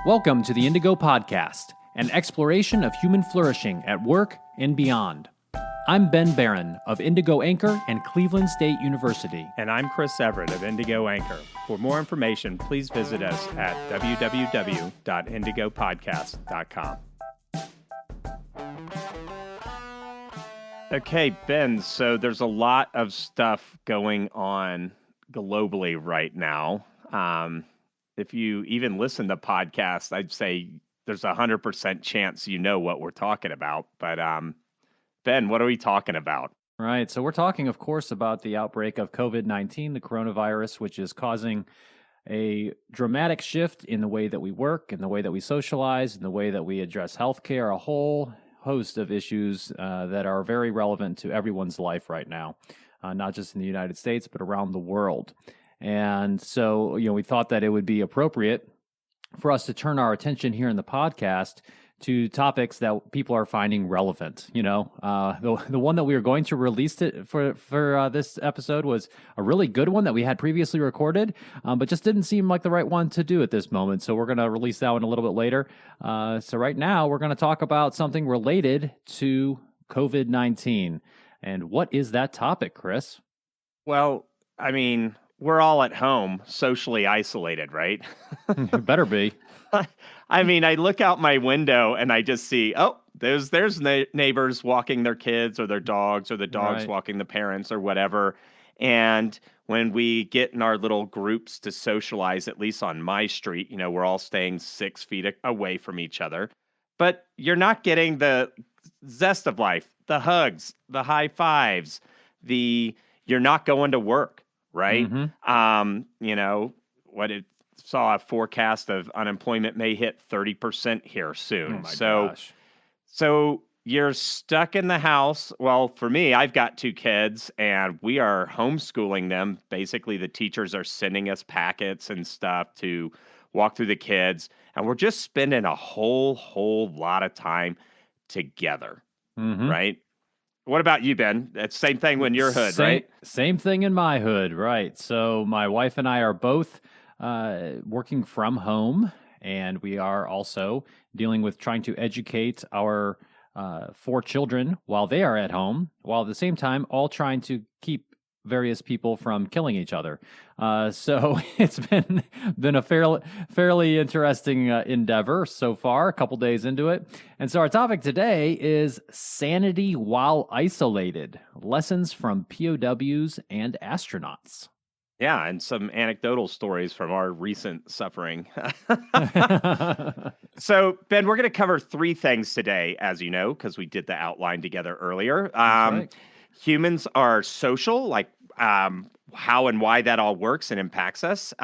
Welcome to the Indigo Podcast, an exploration of human flourishing at work and beyond. I'm Ben Barron of Indigo Anchor and Cleveland State University. And I'm Chris Everett of Indigo Anchor. For more information, please visit us at www.indigopodcast.com. Okay, Ben, so there's a lot of stuff going on globally right now. If you even listen to podcasts, I'd say there's 100% chance you know what we're talking about. But Ben, what are we talking about? Right. So we're talking, of course, about the outbreak of COVID-19, the coronavirus, which is causing a dramatic shift in the way that we work, in the way that we socialize, in the way that we address healthcare, a whole host of issues that are very relevant to everyone's life right now, not just in the United States, but around the world. And so, we thought that it would be appropriate for us to turn our attention here in the podcast to topics that people are finding relevant. The one that we were going to release for this episode was a really good one that we had previously recorded, but just didn't seem like the right one to do at this moment. So we're going to release that one a little bit later. So right now, we're going to talk about something related to COVID-19. And what is that topic, Chris? Well, we're all at home, socially isolated, right? Better be. I look out my window and I just see, there's neighbors walking their kids or their dogs, or the dogs walking the parents or whatever. And when we get in our little groups to socialize, at least on my street, we're all staying 6 feet away from each other. But you're not getting the zest of life, the hugs, the high fives, you're not going to work. Right? Mm-hmm. Saw a forecast of unemployment may hit 30% here soon. Oh my gosh. So you're stuck in the house. Well, for me, I've got 2 kids and we are homeschooling them. Basically, the teachers are sending us packets and stuff to walk through the kids. And we're just spending a whole lot of time together. Mm-hmm. Right? What about you, Ben? That's the same thing in your hood, right? Same thing in my hood, right? So my wife and I are both working from home, and we are also dealing with trying to educate our 4 children while they are at home, while at the same time all trying to keep various people from killing each other. So it's been a fairly interesting endeavor so far, a couple days into it. And so our topic today is sanity while isolated, lessons from POWs and astronauts. Yeah, and some anecdotal stories from our recent suffering. So, Ben, we're going to cover 3 things today, as you know, because we did the outline together earlier. Right. Humans are social, like how and why that all works and impacts us.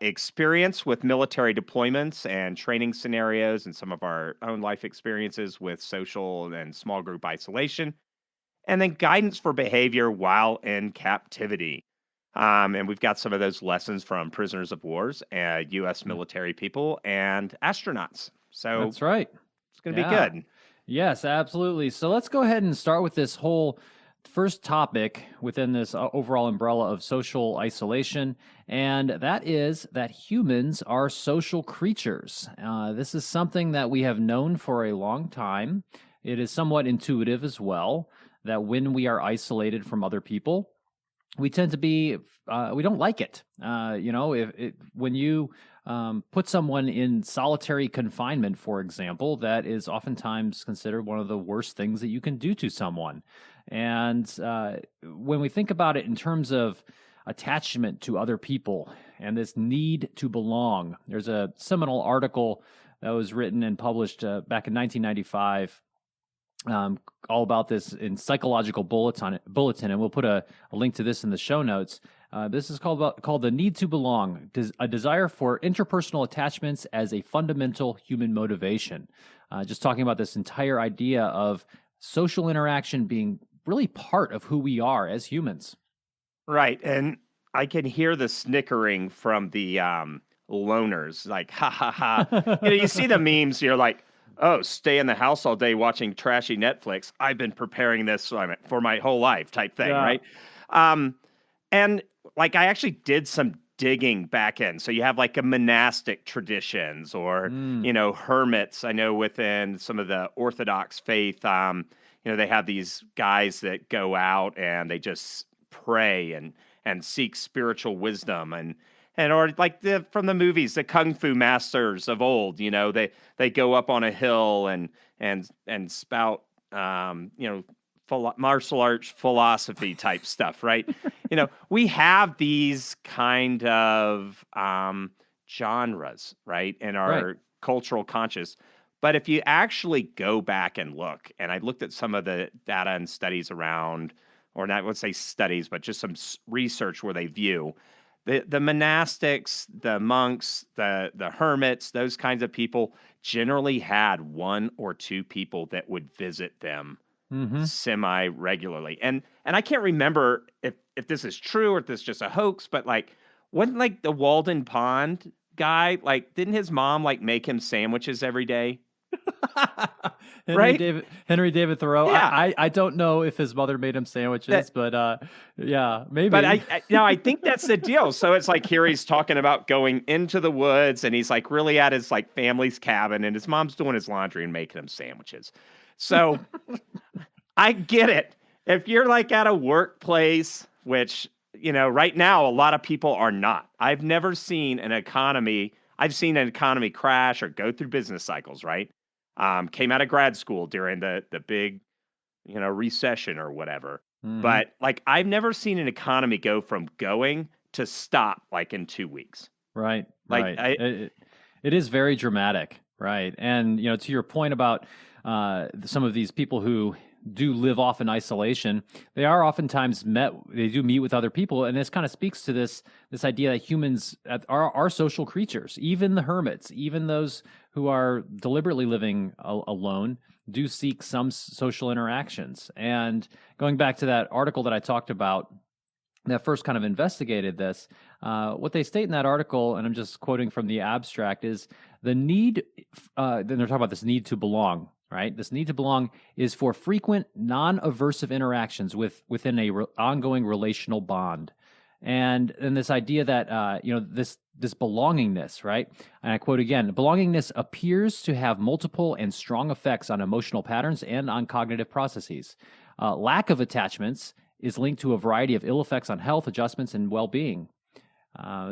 Experience with military deployments and training scenarios, and some of our own life experiences with social and small group isolation. And then guidance for behavior while in captivity. And we've got some of those lessons from prisoners of wars, U.S. military people, and astronauts. So that's right. It's going to be good. Yes, absolutely. So let's go ahead and start with this whole first topic within this overall umbrella of social isolation, and that is that humans are social creatures. This is something that we have known for a long time. It is somewhat intuitive as well, that when we are isolated from other people, we tend to be, we don't like it. When you put someone in solitary confinement, for example, that is oftentimes considered one of the worst things that you can do to someone. And when we think about it in terms of attachment to other people and this need to belong, there's a seminal article that was written and published back in 1995 all about this in Psychological Bulletin, and we'll put a link to this in the show notes. This is called The Need to Belong, a desire for interpersonal attachments as a fundamental human motivation. Just talking about this entire idea of social interaction being really part of who we are as humans. Right, and I can hear the snickering from the loners, like, ha, ha, ha. You see the memes, you're like, oh, stay in the house all day watching trashy Netflix. I've been preparing this for my whole life type thing, right? And like I actually did some digging back in. So you have like a monastic traditions or, Mm, hermits. I know within some of the Orthodox faith, they have these guys that go out and they just pray and seek spiritual wisdom and or like from the movies, the kung fu masters of old, they go up on a hill and spout martial arts philosophy type stuff, right? We have these kind of genres, right, in right. our cultural conscious. But if you actually go back and look, and I looked at some of the data and studies around, or not, let's say studies, but just some research where they view the monastics, the monks, the hermits, those kinds of people generally had one or two people that would visit them Hmm. semi regularly. And I can't remember if this is true or if this is just a hoax, but like wasn't like the Walden Pond guy, like didn't his mom like make him sandwiches every day? Right? Henry David Thoreau. Yeah. I don't know if his mother made him sandwiches, That but yeah, but maybe. I think that's the deal. So it's like here he's talking about going into the woods and he's like really at his like family's cabin and his mom's doing his laundry and making him sandwiches. So I get it. If you're like at a workplace, which, right now a lot of people are not. I've seen an economy crash or go through business cycles, right? Came out of grad school during the big, recession or whatever. Hmm. But like I've never seen an economy go from going to stop like in 2 weeks. Right, Like right. I It is very dramatic, right? And to your point about some of these people who do live off in isolation, they are oftentimes they do meet with other people, and this kind of speaks to this idea that humans are social creatures. Even the hermits, even those who are deliberately living alone, do seek some social interactions. And going back to that article that I talked about that first kind of investigated this, what they state in that article, and I'm just quoting from the abstract, is the need, then they're talking about this need to belong, right? This need to belong is for frequent, non-aversive interactions within a ongoing relational bond. And this idea that, this belongingness, right? And I quote again, belongingness appears to have multiple and strong effects on emotional patterns and on cognitive processes. Lack of attachments is linked to a variety of ill effects on health, adjustments, and well-being.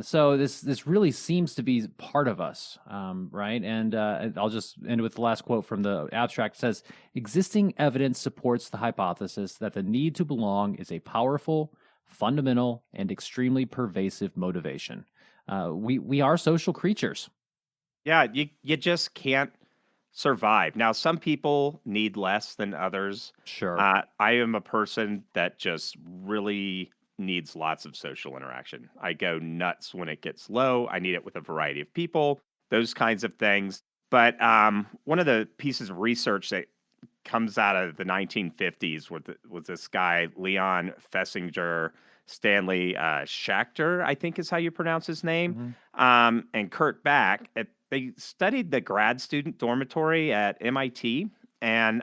So this really seems to be part of us, right? And I'll just end with the last quote from the abstract. It says, existing evidence supports the hypothesis that the need to belong is a powerful, fundamental, and extremely pervasive motivation. We are social creatures. Yeah, you just can't survive. Now, some people need less than others. Sure. I am a person that just really needs lots of social interaction. I go nuts when it gets low. I need it with a variety of people, those kinds of things. But one of the pieces of research that comes out of the 1950s was this guy, Leon Fessinger, Stanley Schachter, I think is how you pronounce his name, Mm-hmm. and Kurt Back. They studied the grad student dormitory at MIT. And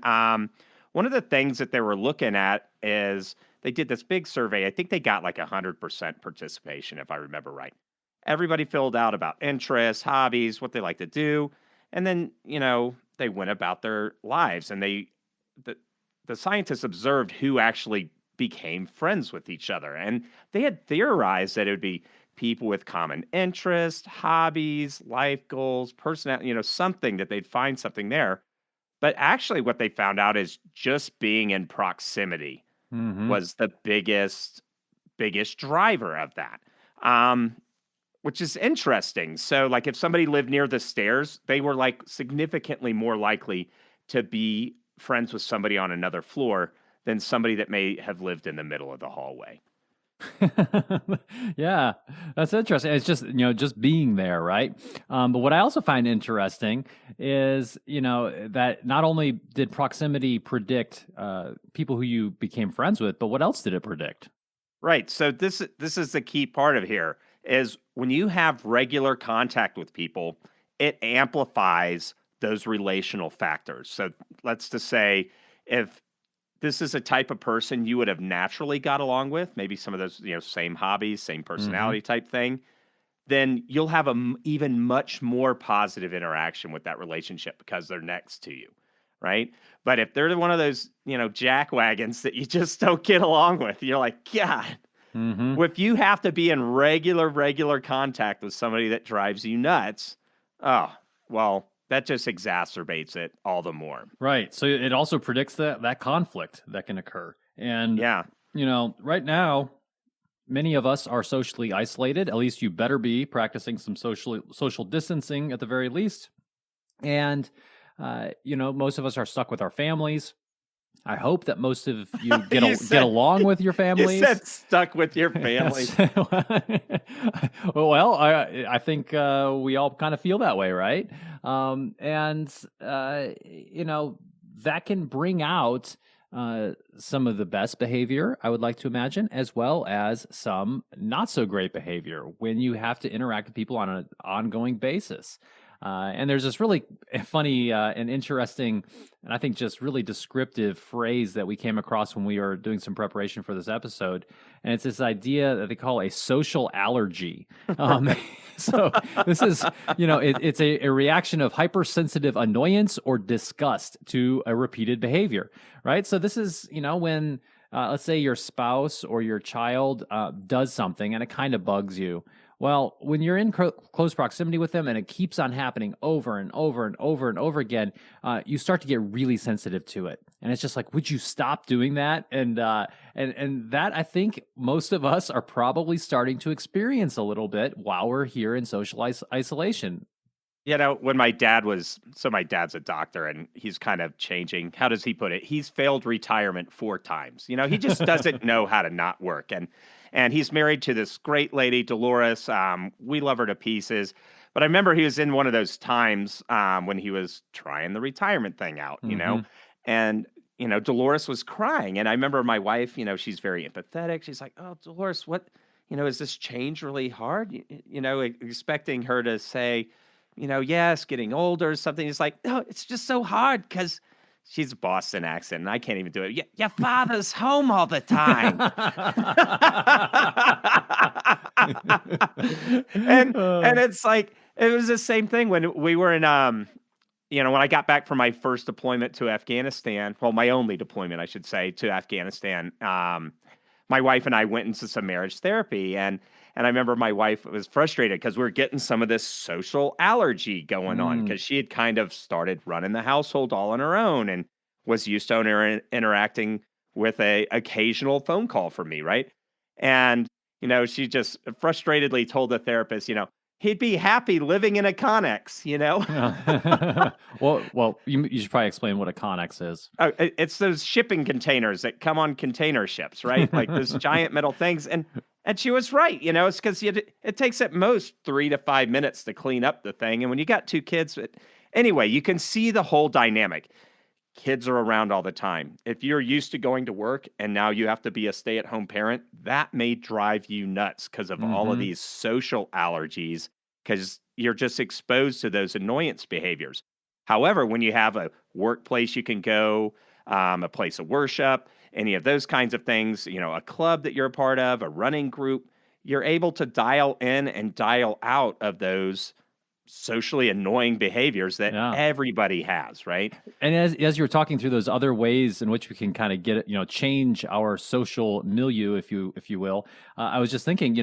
one of the things that they were looking at is they did this big survey. I think they got like 100% participation, if I remember right. Everybody filled out about interests, hobbies, what they like to do. And then, they went about their lives and the scientists observed who actually became friends with each other. And they had theorized that it would be people with common interests, hobbies, life goals, personality, something that they'd find something there. But actually, what they found out is just being in proximity Mm-hmm. was the biggest driver of that. Um, which is interesting. So, like, if somebody lived near the stairs, they were like significantly more likely to be friends with somebody on another floor than somebody that may have lived in the middle of the hallway. Yeah, that's interesting. It's just, just being there, right? But what I also find interesting is, that not only did proximity predict people who you became friends with, but what else did it predict? Right. So this is the key part of here is when you have regular contact with people, it amplifies those relational factors. So let's just say if this is a type of person you would have naturally got along with, maybe some of those, same hobbies, same Mm-hmm. personality type thing. then you'll have even much more positive interaction with that relationship because they're next to you, right? But if they're one of those, jack wagons that you just don't get along with, you're like, God, Mm-hmm. if you have to be in regular contact with somebody that drives you nuts, oh, well, that just exacerbates it all the more. Right. So it also predicts that conflict that can occur. And, Yeah. right now, many of us are socially isolated. At least you better be practicing some social distancing at the very least. And, most of us are stuck with our families. I hope that most of you get along with your families. You said stuck with your families. Well, I think we all kind of feel that way, right? That can bring out some of the best behavior, I would like to imagine, as well as some not so great behavior when you have to interact with people on an ongoing basis. And there's this really funny and interesting, and I think just really descriptive phrase that we came across when we were doing some preparation for this episode. And it's this idea that they call a social allergy. So this is, it's a reaction of hypersensitive annoyance or disgust to a repeated behavior, right? So this is, when, let's say your spouse or your child does something and it kind of bugs you. Well, when you're in close proximity with them and it keeps on happening over and over and over and over again, you start to get really sensitive to it. And it's just like, would you stop doing that? And that, I think most of us are probably starting to experience a little bit while we're here in social isolation. When my dad's a doctor and he's kind of changing. How does he put it? He's failed retirement 4 times. He just doesn't know how to not work. And he's married to this great lady, Dolores. We love her to pieces. But I remember he was in one of those times when he was trying the retirement thing out, and, Dolores was crying. And I remember my wife, she's very empathetic. She's like, oh, Dolores, what, is this change really hard? Expecting her to say, yes, getting older or something. He's like, no, it's just so hard because she's a Boston accent, and I can't even do it. Your father's home all the time. and it's like, it was the same thing when we were in, when I got back from my first deployment to Afghanistan, well, my only deployment, I should say, to Afghanistan, my wife and I went into some marriage therapy, and I remember my wife was frustrated because we were getting some of this social allergy going on because she had kind of started running the household all on her own and was used to interacting with a occasional phone call from me, right? And, she just frustratedly told the therapist, he'd be happy living in a Connex, Well, you should probably explain what a Connex is. It's those shipping containers that come on container ships, right? Like those giant metal things. And she was right, it's because it takes at most 3 to 5 minutes to clean up the thing. And when you got 2 kids, anyway, you can see the whole dynamic. Kids are around all the time. If you're used to going to work and now you have to be a stay-at-home parent, that may drive you nuts because of all of these social allergies, because you're just exposed to those annoyance behaviors. However, when you have a workplace you can go, a place of worship, any of those kinds of things, a club that you're a part of, a running group, you're able to dial in and dial out of those socially annoying behaviors that everybody has, right? And as you were talking through those other ways in which we can kind of get it, change our social milieu, if you will, I was just thinking,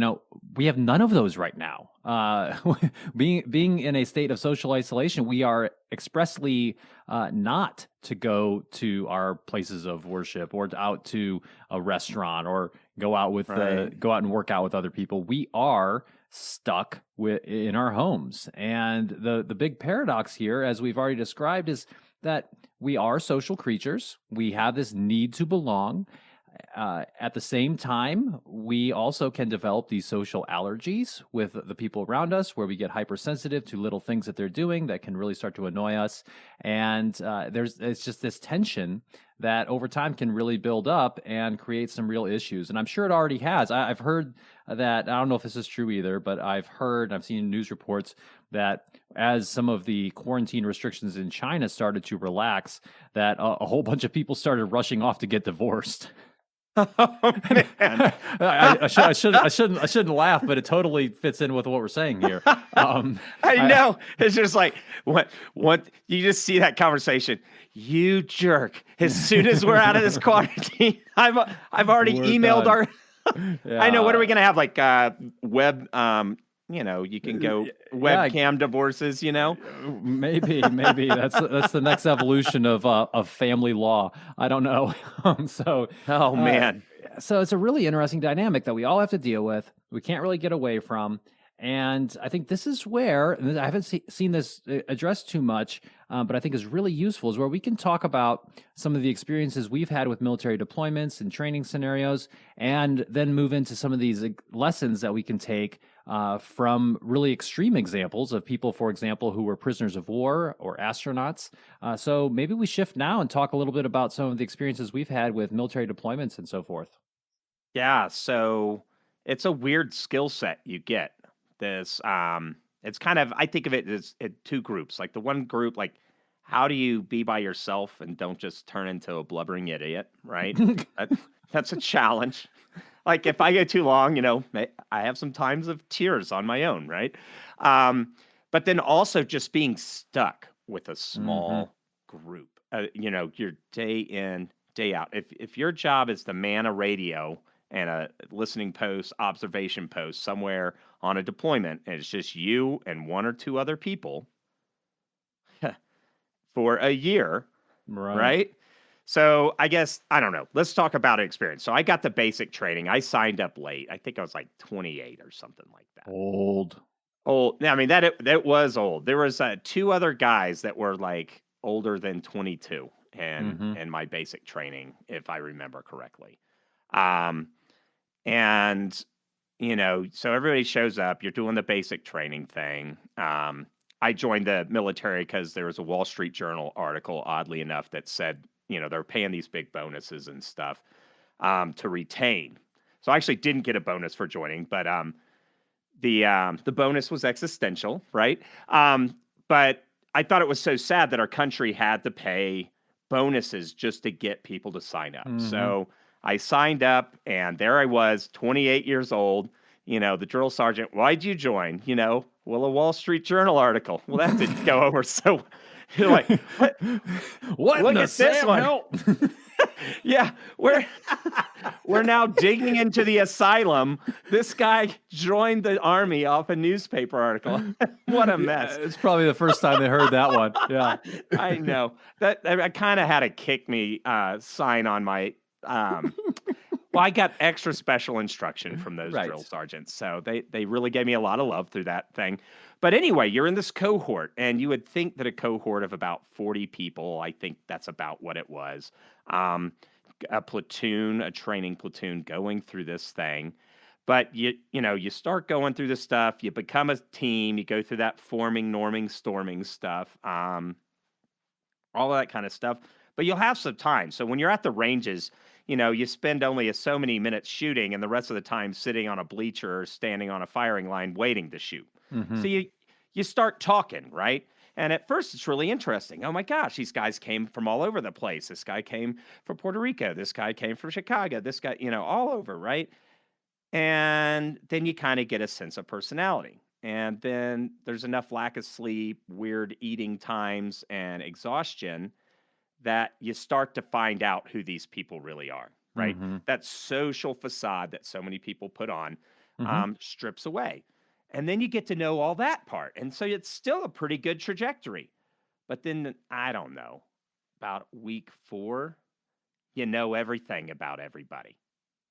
we have none of those right now. Being in a state of social isolation, we are expressly not to go to our places of worship or out to a restaurant or go out and work out with other people. We are stuck in our homes. And the big paradox here, as we've already described, is that we are social creatures. We have this need to belong. At the same time, we also can develop these social allergies with the people around us, where we get hypersensitive to little things that they're doing that can really start to annoy us. And it's just this tension that over time can really build up and create some real issues. And I'm sure it already has. I've heard that, I don't know if this is true either, but I've seen news reports that as some of the quarantine restrictions in China started to relax, that a whole bunch of people started rushing off to get divorced. Oh man. I shouldn't laugh, but it totally fits in with what we're saying here. I know. It's just like what you just see that conversation. You jerk. As soon as we're out of this quarantine, I've already we're emailed done. our I know. What are we gonna have? Like web you can go webcam divorces, Maybe that's the next evolution of family law. I don't know. So, oh man. So it's a really interesting dynamic that we all have to deal with. We can't really get away from. And I think this is where, and I haven't seen this addressed too much, but I think is really useful, is where we can talk about some of the experiences we've had with military deployments and training scenarios, and then move into some of these lessons that we can take from really extreme examples of people, for example, who were prisoners of war or astronauts. So maybe we shift now and talk a little bit about some of the experiences we've had with military deployments and so forth. Yeah, so it's a weird skill set you get. This it's kind of, I think of it as two groups. Like the one group, like how do you be by yourself and don't just turn into a blubbering idiot, right? That's a challenge. Like if I go too long, I have some times of tears on my own, right? But then also just being stuck with a small group, your day in, day out. If your job is to man a radio and a listening post, observation post somewhere on a deployment, and it's just you and one or two other people for a year, right? So I guess, I don't know. Let's talk about experience. So I got the basic training. I signed up late. I think I was like 28 or something like that. Old. I mean, that was old. There was two other guys that were like older than 22 and my basic training, if I remember correctly. And, so everybody shows up. You're doing the basic training thing. I joined the military because there was a Wall Street Journal article, oddly enough, that said, they're paying these big bonuses and stuff to retain. So I actually didn't get a bonus for joining, but the bonus was existential, right? But I thought it was so sad that our country had to pay bonuses just to get people to sign up. So I signed up, and there I was, 28 years old. The drill sergeant, why'd you join? Well, a Wall Street Journal article. Well, that didn't go over. So you're like, what? Look at this one. Yeah, we're now digging into the asylum. This guy joined the army off a newspaper article. What a mess. It's probably the first time they heard that one. Yeah. I know. That I kind of had a kick me sign on my well, I got extra special instruction from those drill sergeants. So they really gave me a lot of love through that thing. But anyway, you're in this cohort, and you would think that a cohort of about 40 people, I think that's about what it was, a platoon, a training platoon going through this thing. But you start going through this stuff, you become a team, you go through that forming, norming, storming stuff, all of that kind of stuff. But you'll have some time. So when you're at the ranges, you spend only so many minutes shooting and the rest of the time sitting on a bleacher or standing on a firing line waiting to shoot. So you start talking, right? And at first it's really interesting. Oh my gosh, these guys came from all over the place. This guy came from Puerto Rico. This guy came from Chicago. This guy, all over, right? And then you kind of get a sense of personality. And then there's enough lack of sleep, weird eating times, and exhaustion that you start to find out who these people really are, right? That social facade that so many people put on strips away. And then you get to know all that part. And so it's still a pretty good trajectory. But then, I don't know, about week 4, you know everything about everybody,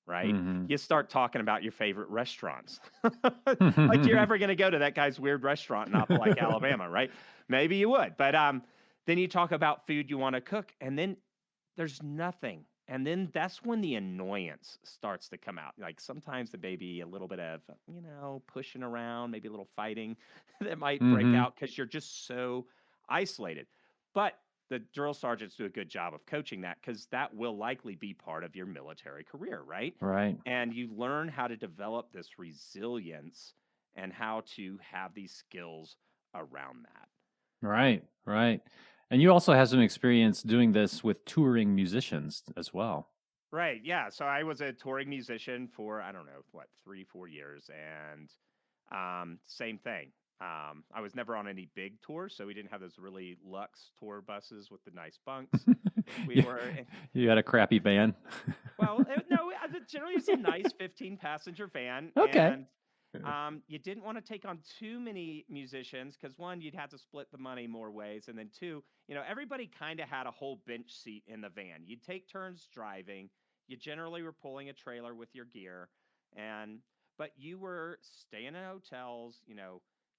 right? You start talking about your favorite restaurants. Like you're ever going to go to that guy's weird restaurant in Opelika, Alabama, right? Maybe you would. But then you talk about food you want to cook, and then there's nothing. And then that's when the annoyance starts to come out. Like sometimes there may be a little bit of, pushing around, maybe a little fighting that might break out because you're just so isolated. But the drill sergeants do a good job of coaching that because that will likely be part of your military career, right? Right. And you learn how to develop this resilience and how to have these skills around that. Right. And you also have some experience doing this with touring musicians as well. Right. Yeah. So I was a touring musician for, I don't know, what, 3, 4 years. And same thing. I was never on any big tours, so we didn't have those really luxe tour buses with the nice bunks. We you, were, you had a crappy van. well, no, generally it's a nice 15-passenger van. Okay. And you didn't want to take on too many musicians because one, you'd have to split the money more ways. And then two, everybody kind of had a whole bench seat in the van. You'd take turns driving. You generally were pulling a trailer with your gear. But you were staying in hotels,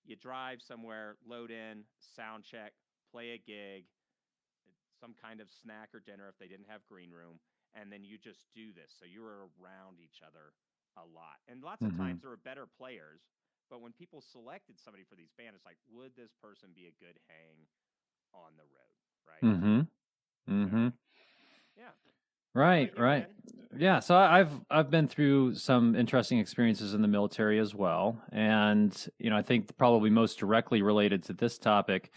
you drive somewhere, load in, sound check, play a gig, some kind of snack or dinner if they didn't have green room, and then you just do this. So you were around each other a lot. And lots of Mm-hmm. times there were better players, but when people selected somebody for these bands, it's like, would this person be a good hang on the road, right? Mm-hmm. Mm-hmm. So, yeah. Right, You, right. Ben? Yeah, so I've been through some interesting experiences in the military as well, and I think probably most directly related to this topic,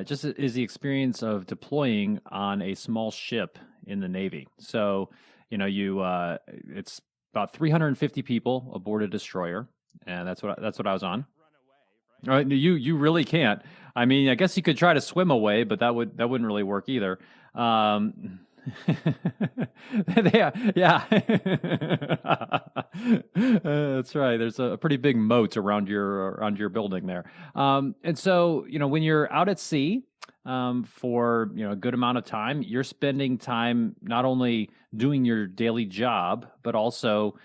just is the experience of deploying on a small ship in the Navy. So, it's about 350 people aboard a destroyer, and that's what I was on. Run away, right? You really can't. I mean, I guess you could try to swim away, but that wouldn't really work either. Yeah. That's right. There's a pretty big moat around your building there. And so when you're out at sea, for a good amount of time, you're spending time not only doing your daily job, but also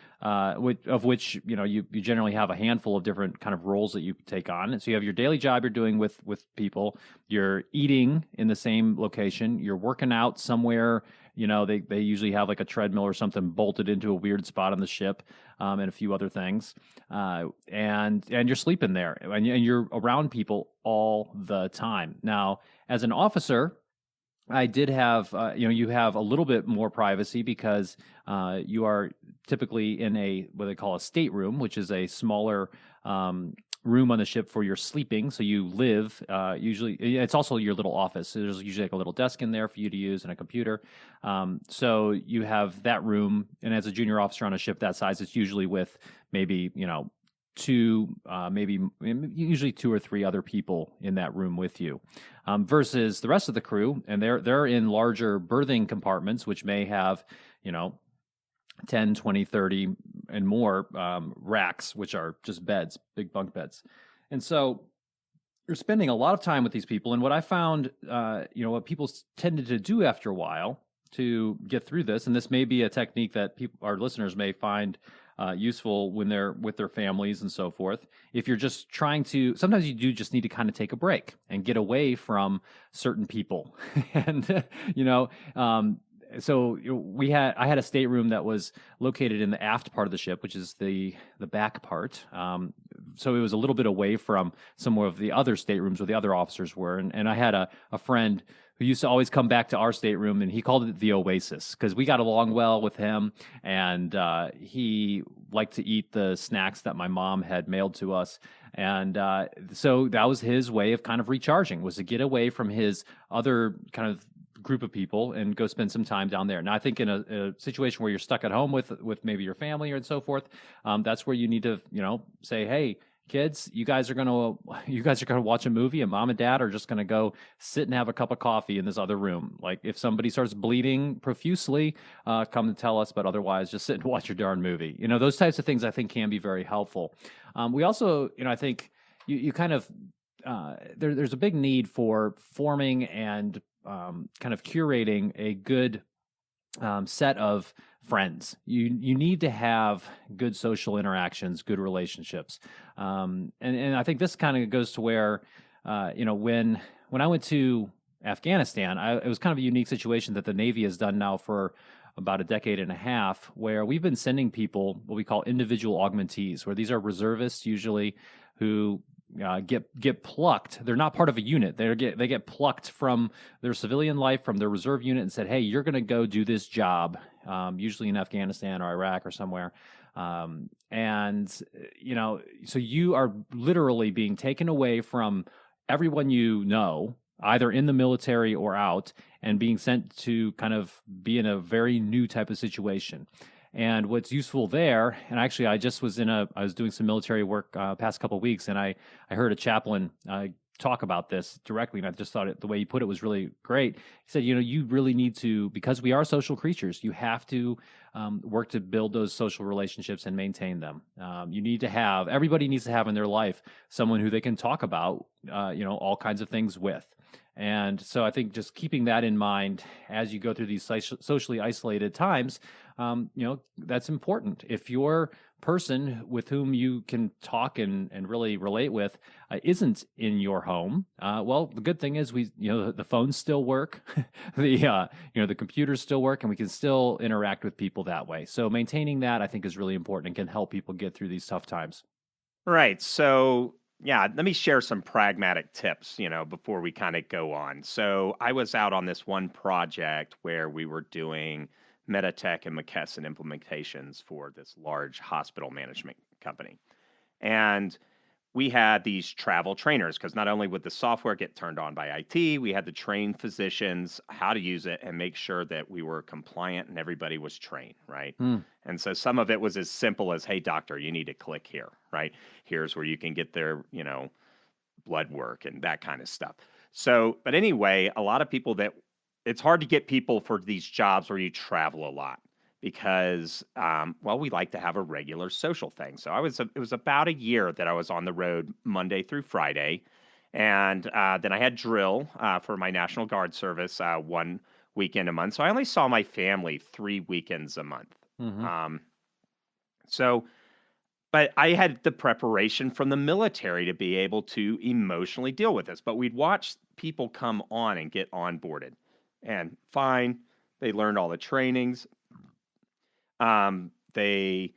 which you generally have a handful of different kind of roles that you take on. And so you have your daily job you're doing with people. You're eating in the same location. You're working out somewhere. They usually have like a treadmill or something bolted into a weird spot on the ship, and a few other things. And you're sleeping there, and you're around people all the time. Now, as an officer, I did have, you have a little bit more privacy because you are typically in what they call a stateroom, which is a smaller room on the ship for your sleeping. So you live, usually, it's also your little office. So there's usually like a little desk in there for you to use and a computer. So you have that room. And as a junior officer on a ship that size, it's usually with maybe, usually 2 or 3 other people in that room with you, versus the rest of the crew, and they're in larger berthing compartments, which may have 10, 20, 30 and more racks, which are just beds, big bunk beds. And so you're spending a lot of time with these people. And what I found, what people tended to do after a while to get through this, and this may be a technique that our listeners may find useful when they're with their families and so forth. If you're just trying to, sometimes you do just need to kind of take a break and get away from certain people. And, so I had a stateroom that was located in the aft part of the ship, which is the back part. So it was a little bit away from some of the other staterooms where the other officers were. And I had a friend who used to always come back to our stateroom, and he called it the Oasis because we got along well with him, and he liked to eat the snacks that my mom had mailed to us. And so that was his way of kind of recharging, was to get away from his other kind of group of people and go spend some time down there. Now, I think in a situation where you're stuck at home with maybe your family and so forth, that's where you need to, say, hey, kids, you guys are gonna watch a movie, and mom and dad are just gonna go sit and have a cup of coffee in this other room. Like if somebody starts bleeding profusely, come and tell us, but otherwise just sit and watch your darn movie. Those types of things I think can be very helpful. We also, I think you kind of there's a big need for forming and kind of curating a good set of friends. You need to have good social interactions, good relationships, and I think this kind of goes to where when I went to Afghanistan, it was kind of a unique situation that the Navy has done now for about a decade and a half, where we've been sending people what we call individual augmentees, where these are reservists usually who get plucked. They're not part of a unit. They get plucked from their civilian life, from their reserve unit, and said, "Hey, you're going to go do this job," usually in Afghanistan or Iraq or somewhere. So you are literally being taken away from everyone you know, either in the military or out, and being sent to kind of be in a very new type of situation. And what's useful there, and actually, I was doing some military work past couple of weeks, and I heard a chaplain talk about this directly, and I just thought the way he put it was really great. He said, you really need to, because we are social creatures, you have to work to build those social relationships and maintain them. Everybody needs to have in their life someone who they can talk about, all kinds of things with. And so I think just keeping that in mind as you go through these socially isolated times, that's important. If your person with whom you can talk and really relate with isn't in your home, well, the good thing is the phones still work, the computers still work, and we can still interact with people that way. So maintaining that, I think, is really important and can help people get through these tough times. Right. So, yeah, let me share some pragmatic tips, before we kind of go on. So, I was out on this one project where we were doing Meditech and McKesson implementations for this large hospital management company. And we had these travel trainers because not only would the software get turned on by IT, we had to train physicians how to use it and make sure that we were compliant and everybody was trained, right? Mm. And so some of it was as simple as, hey, doctor, you need to click here, right? Here's where you can get their, blood work and that kind of stuff. So, but anyway, a lot of people it's hard to get people for these jobs where you travel a lot because, we like to have a regular social thing. So it was about a year that I was on the road Monday through Friday. And then I had drill for my National Guard service one weekend a month. So I only saw my family 3 weekends a month. Mm-hmm. So, but I had the preparation from the military to be able to emotionally deal with this. But we'd watch people come on and get onboarded. And fine, they learned all the trainings. They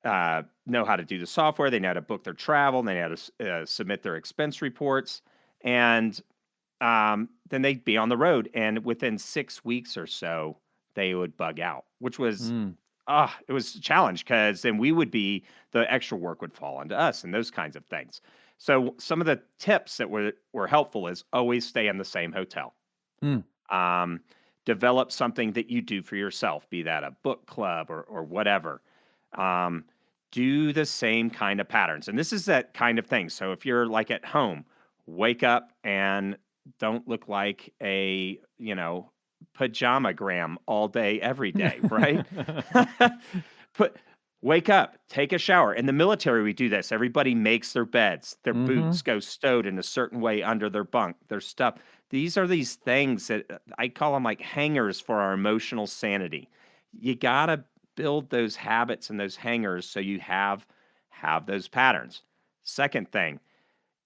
know how to do the software. They know how to book their travel. They know how to submit their expense reports. And then they'd be on the road. And within 6 weeks or so, they would bug out, which was, it was a challenge because then the extra work would fall onto us and those kinds of things. So some of the tips that were helpful is always stay in the same hotel. Develop something that you do for yourself, be that a book club or whatever. Do the same kind of patterns. And this is that kind of thing. So if you're like at home, wake up and don't look like a, pajamagram all day, every day, right? Wake up, take a shower. In the military, we do this. Everybody makes their beds. Their boots go stowed in a certain way under their bunk, their stuff. These are these things that I call them like hangers for our emotional sanity. You got to build those habits and those hangers so you have those patterns. Second thing,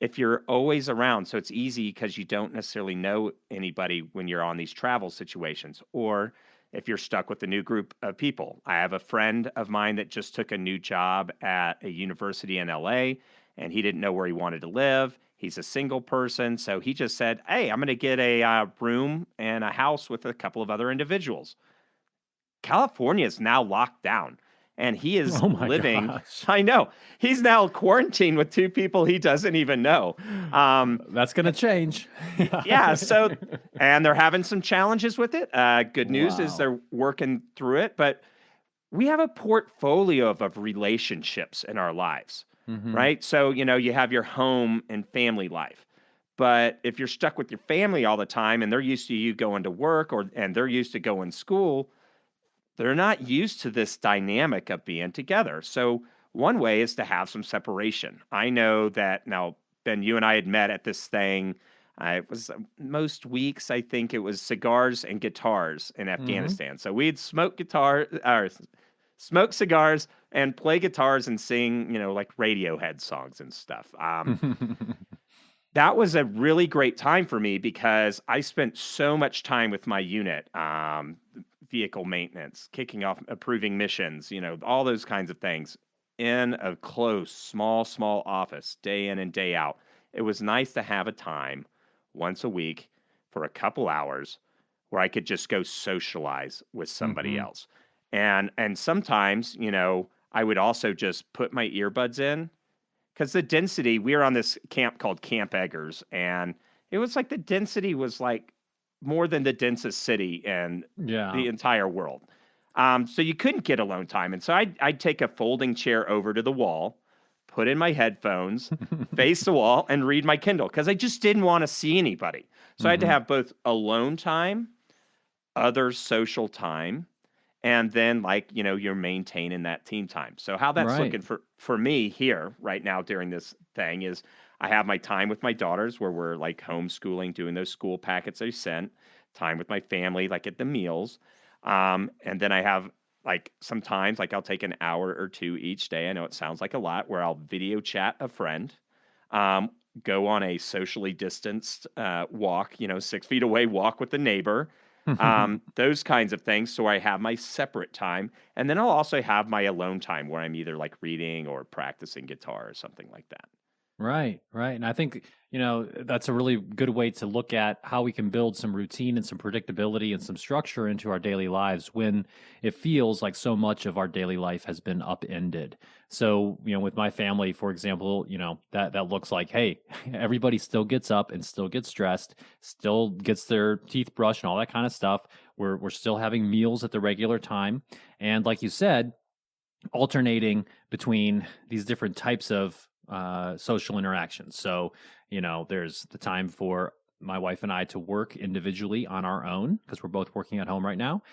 if you're always around, so it's easy because you don't necessarily know anybody when you're on these travel situations, or if you're stuck with a new group of people. I have a friend of mine that just took a new job at a university in LA, and he didn't know where he wanted to live. He's a single person, so he just said, hey, I'm going to get a room and a house with a couple of other individuals. California is now locked down, and he is living. Gosh. I know. He's now quarantined with 2 people he doesn't even know. That's going to change. Yeah. So, and they're having some challenges with it. Good news is they're working through it, but we have a portfolio of relationships in our lives, right? So, you have your home and family life. But if you're stuck with your family all the time and they're used to you going to work and they're used to going to school, they're not used to this dynamic of being together. So one way is to have some separation. I know that now, Ben, you and I had met at this thing. It was most weeks, I think it was cigars and guitars in Afghanistan. So we'd smoke cigars and play guitars and sing, like Radiohead songs and stuff. That was a really great time for me because I spent so much time with my unit, vehicle maintenance, kicking off, approving missions, all those kinds of things in a close, small office, day in and day out. It was nice to have a time once a week for a couple hours where I could just go socialize with somebody else. And sometimes, I would also just put my earbuds in because the density, we were on this camp called Camp Eggers, and it was like the density was like more than the densest city in Yeah. the entire world. So you couldn't get alone time. And so I'd take a folding chair over to the wall, put in my headphones, face the wall, and read my Kindle because I just didn't want to see anybody. So I had to Hmm. have both alone time, other social time, and then like, you're maintaining that team time. So how that's Right. looking for me here right now during this thing is I have my time with my daughters where we're like homeschooling, doing those school packets I sent, time with my family, like at the meals. And then I have like sometimes like I'll take an hour or two each day. I know it sounds like a lot where I'll video chat a friend, um, go on a socially distanced walk, 6 feet away walk with the neighbor, those kinds of things. So I have my separate time. And then I'll also have my alone time where I'm either like reading or practicing guitar or something like that. Right, right. And I think, that's a really good way to look at how we can build some routine and some predictability and some structure into our daily lives when it feels like so much of our daily life has been upended. So, with my family, for example, that looks like, hey, everybody still gets up and still gets dressed, still gets their teeth brushed and all that kind of stuff. We're still having meals at the regular time. And like you said, alternating between these different types of social interactions. So, there's the time for my wife and I to work individually on our own because we're both working at home right now.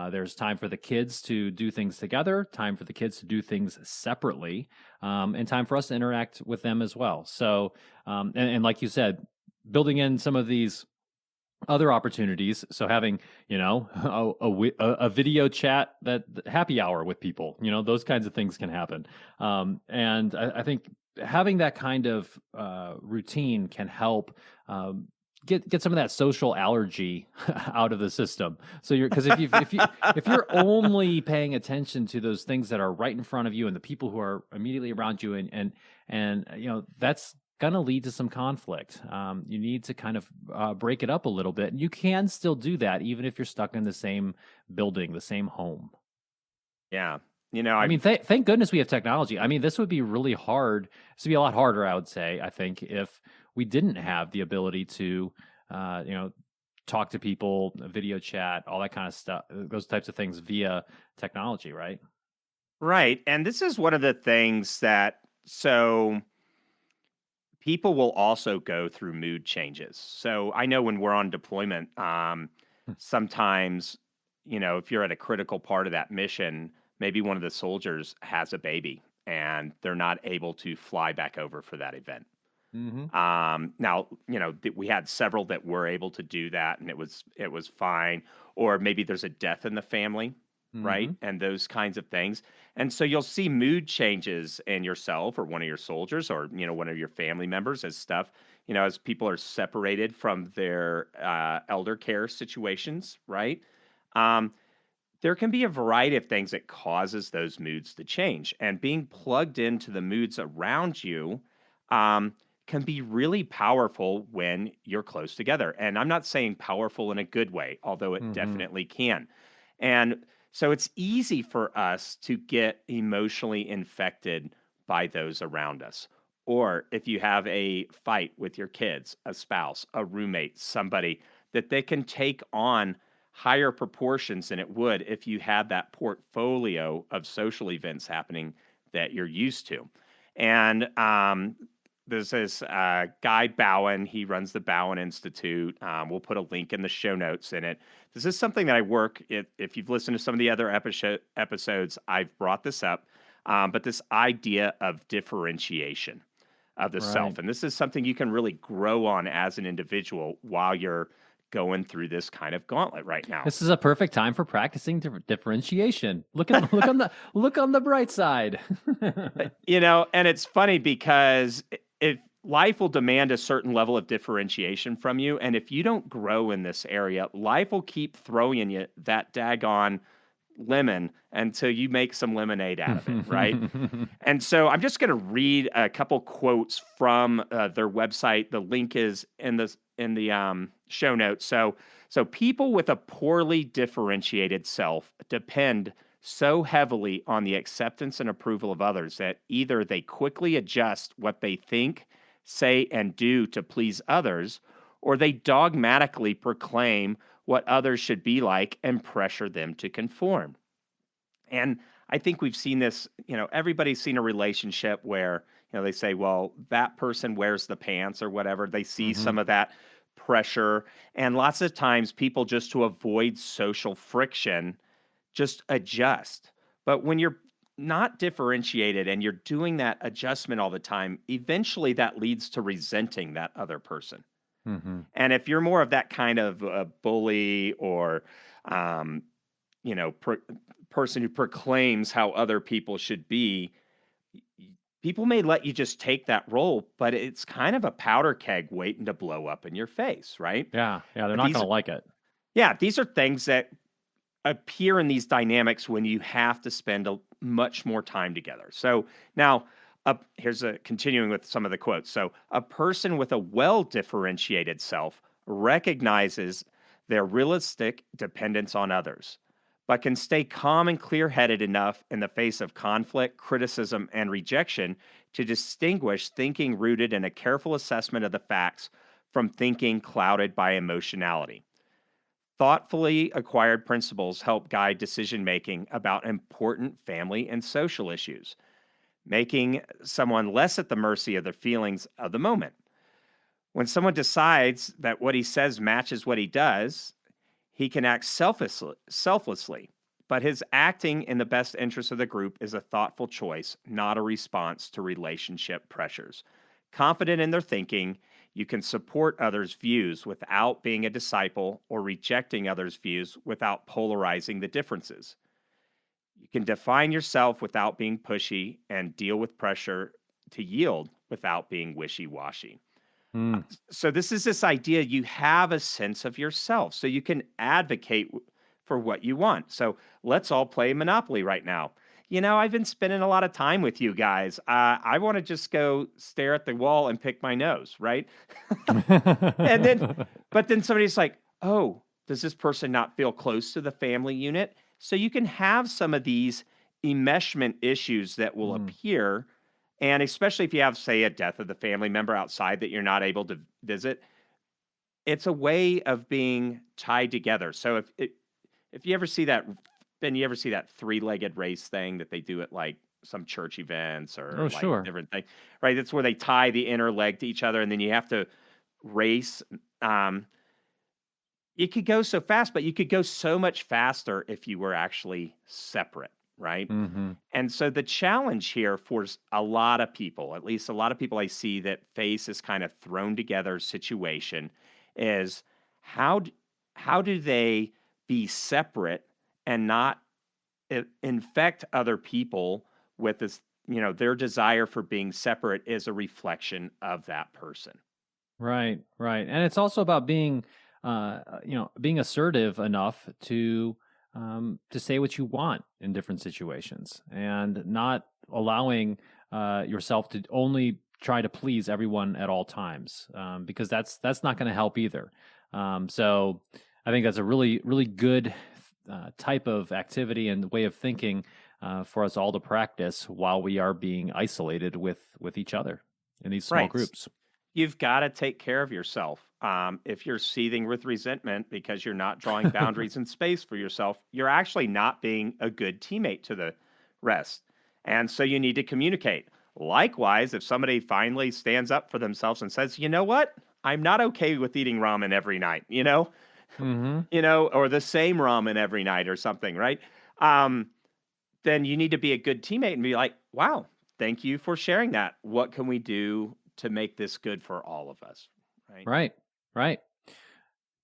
There's time for the kids to do things together, time for the kids to do things separately, and time for us to interact with them as well. So, and like you said, building in some of these other opportunities. So having, a video chat that happy hour with people, those kinds of things can happen. And I think having that kind of routine can help get some of that social allergy out of the system. So because if you're only paying attention to those things that are right in front of you and the people who are immediately around you, and that's going to lead to some conflict. You need to kind of break it up a little bit. And you can still do that even if you're stuck in the same building, the same home. Yeah. I mean, thank goodness we have technology. I mean, this would be really hard. This would be a lot harder, I would say, I think, if we didn't have the ability to, talk to people, video chat, all that kind of stuff, those types of things via technology, right? Right. And this is one of the things that, so people will also go through mood changes. So I know when we're on deployment, sometimes, if you're at a critical part of that mission, maybe one of the soldiers has a baby and they're not able to fly back over for that event. Mm-hmm. Now, we had several that were able to do that and it was fine. Or maybe there's a death in the family, right? Mm-hmm. And those kinds of things. And so you'll see mood changes in yourself or one of your soldiers or, one of your family members as stuff, as people are separated from their elder care situations, right? Um, there can be a variety of things that causes those moods to change. And being plugged into the moods around you um, can be really powerful when you're close together. And I'm not saying powerful in a good way, although it Mm-hmm. definitely can. And so it's easy for us to get emotionally infected by those around us. Or if you have a fight with your kids, a spouse, a roommate, somebody that they can take on higher proportions than it would if you had that portfolio of social events happening that you're used to. And there's this guy Bowen. He runs the Bowen Institute. We'll put a link in the show notes in it. This is something that I work. If you've listened to some of the other episodes, I've brought this up. But this idea of differentiation of the Right. self, and this is something you can really grow on as an individual while you're going through this kind of gauntlet right now. This is a perfect time for practicing differentiation. Look on the bright side. And it's funny because if life will demand a certain level of differentiation from you, and if you don't grow in this area, life will keep throwing you that daggone lemon until you make some lemonade out of it, right? And so I'm just going to read a couple quotes from their website. The link is in the show notes. So people with a poorly differentiated self depend so heavily on the acceptance and approval of others that either they quickly adjust what they think, say, and do to please others, or they dogmatically proclaim what others should be like and pressure them to conform. And I think we've seen this, everybody's seen a relationship where, they say, well, that person wears the pants or whatever. They see Mm-hmm. some of that pressure. And lots of times people, just to avoid social friction, just adjust. But when you're not differentiated and you're doing that adjustment all the time, eventually that leads to resenting that other person. Mm-hmm. And if you're more of that kind of bully or, um, person who proclaims how other people should be, people may let you just take that role, but it's kind of a powder keg waiting to blow up in your face, right? Yeah, they're But not going to like it. these are things that appear in these dynamics when you have to spend much more time together. So now, here's continuing with some of the quotes. So a person with a well-differentiated self recognizes their realistic dependence on others, but can stay calm and clear-headed enough in the face of conflict, criticism, and rejection to distinguish thinking rooted in a careful assessment of the facts from thinking clouded by emotionality. Thoughtfully acquired principles help guide decision making about important family and social issues, making someone less at the mercy of the feelings of the moment. When someone decides that what he says matches what he does, he can act selflessly, but his acting in the best interest of the group is a thoughtful choice, not a response to relationship pressures. Confident in their thinking, you can support others' views without being a disciple or rejecting others' views without polarizing the differences. You can define yourself without being pushy and deal with pressure to yield without being wishy washy. Mm. So, this is this idea you have a sense of yourself, so you can advocate for what you want. So, let's all play Monopoly right now. I've been spending a lot of time with you guys. I want to just go stare at the wall and pick my nose, right? And then, but then somebody's like, oh, does this person not feel close to the family unit? So you can have some of these enmeshment issues that will Mm. appear. And especially if you have, say, a death of the family member outside that you're not able to visit, it's a way of being tied together. So if you ever see that, Ben, you ever see that three-legged race thing that they do at like some church events or Oh, like sure. different things, right? That's where they tie the inner leg to each other and then you have to race. Um, you could go so fast, but you could go so much faster if you were actually separate, right? Mm-hmm. And so the challenge here for a lot of people, at least a lot of people I see that face this kind of thrown together situation, is how how do they be separate and not infect other people with this? Their desire for being separate is a reflection of that person. Right, right. And it's also about being assertive enough to say what you want in different situations and not allowing yourself to only try to please everyone at all times, because that's not going to help either. So I think that's a really, really good type of activity and way of thinking for us all to practice while we are being isolated with each other in these small Right. groups. You've got to take care of yourself. If you're seething with resentment because you're not drawing boundaries and space for yourself, you're actually not being a good teammate to the rest. And so you need to communicate. Likewise, if somebody finally stands up for themselves and says, you know what? I'm not okay with eating ramen every night, Mm-hmm. or the same ramen every night or something, right? Um, then you need to be a good teammate and be like, wow, thank you for sharing that. What can we do to make this good for all of us? Right. Right, right.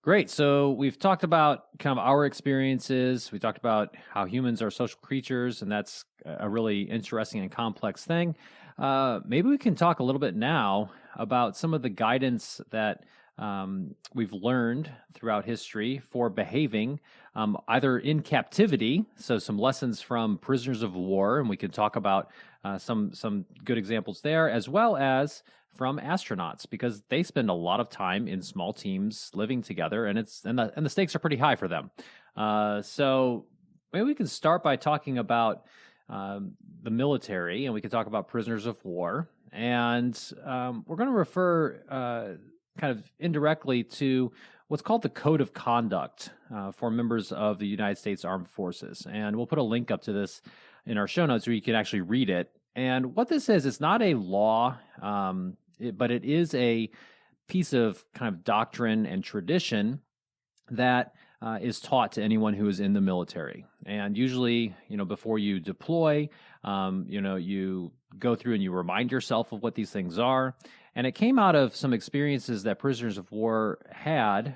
Great. So we've talked about kind of our experiences. We talked about how humans are social creatures, and that's a really interesting and complex thing. Maybe we can talk a little bit now about some of the guidance that we've learned throughout history for behaving either in captivity. So some lessons from prisoners of war, and we can talk about some good examples there, as well as from astronauts, because they spend a lot of time in small teams living together, and the stakes are pretty high for them. So maybe we can start by talking about the military, and we can talk about prisoners of war, and we're going to refer kind of indirectly to what's called the Code of Conduct for members of the United States Armed Forces. And we'll put a link up to this in our show notes where you can actually read it. And what this is, it's not a law, but it is a piece of kind of doctrine and tradition that is taught to anyone who is in the military. And usually, before you deploy, you go through and you remind yourself of what these things are. And it came out of some experiences that prisoners of war had,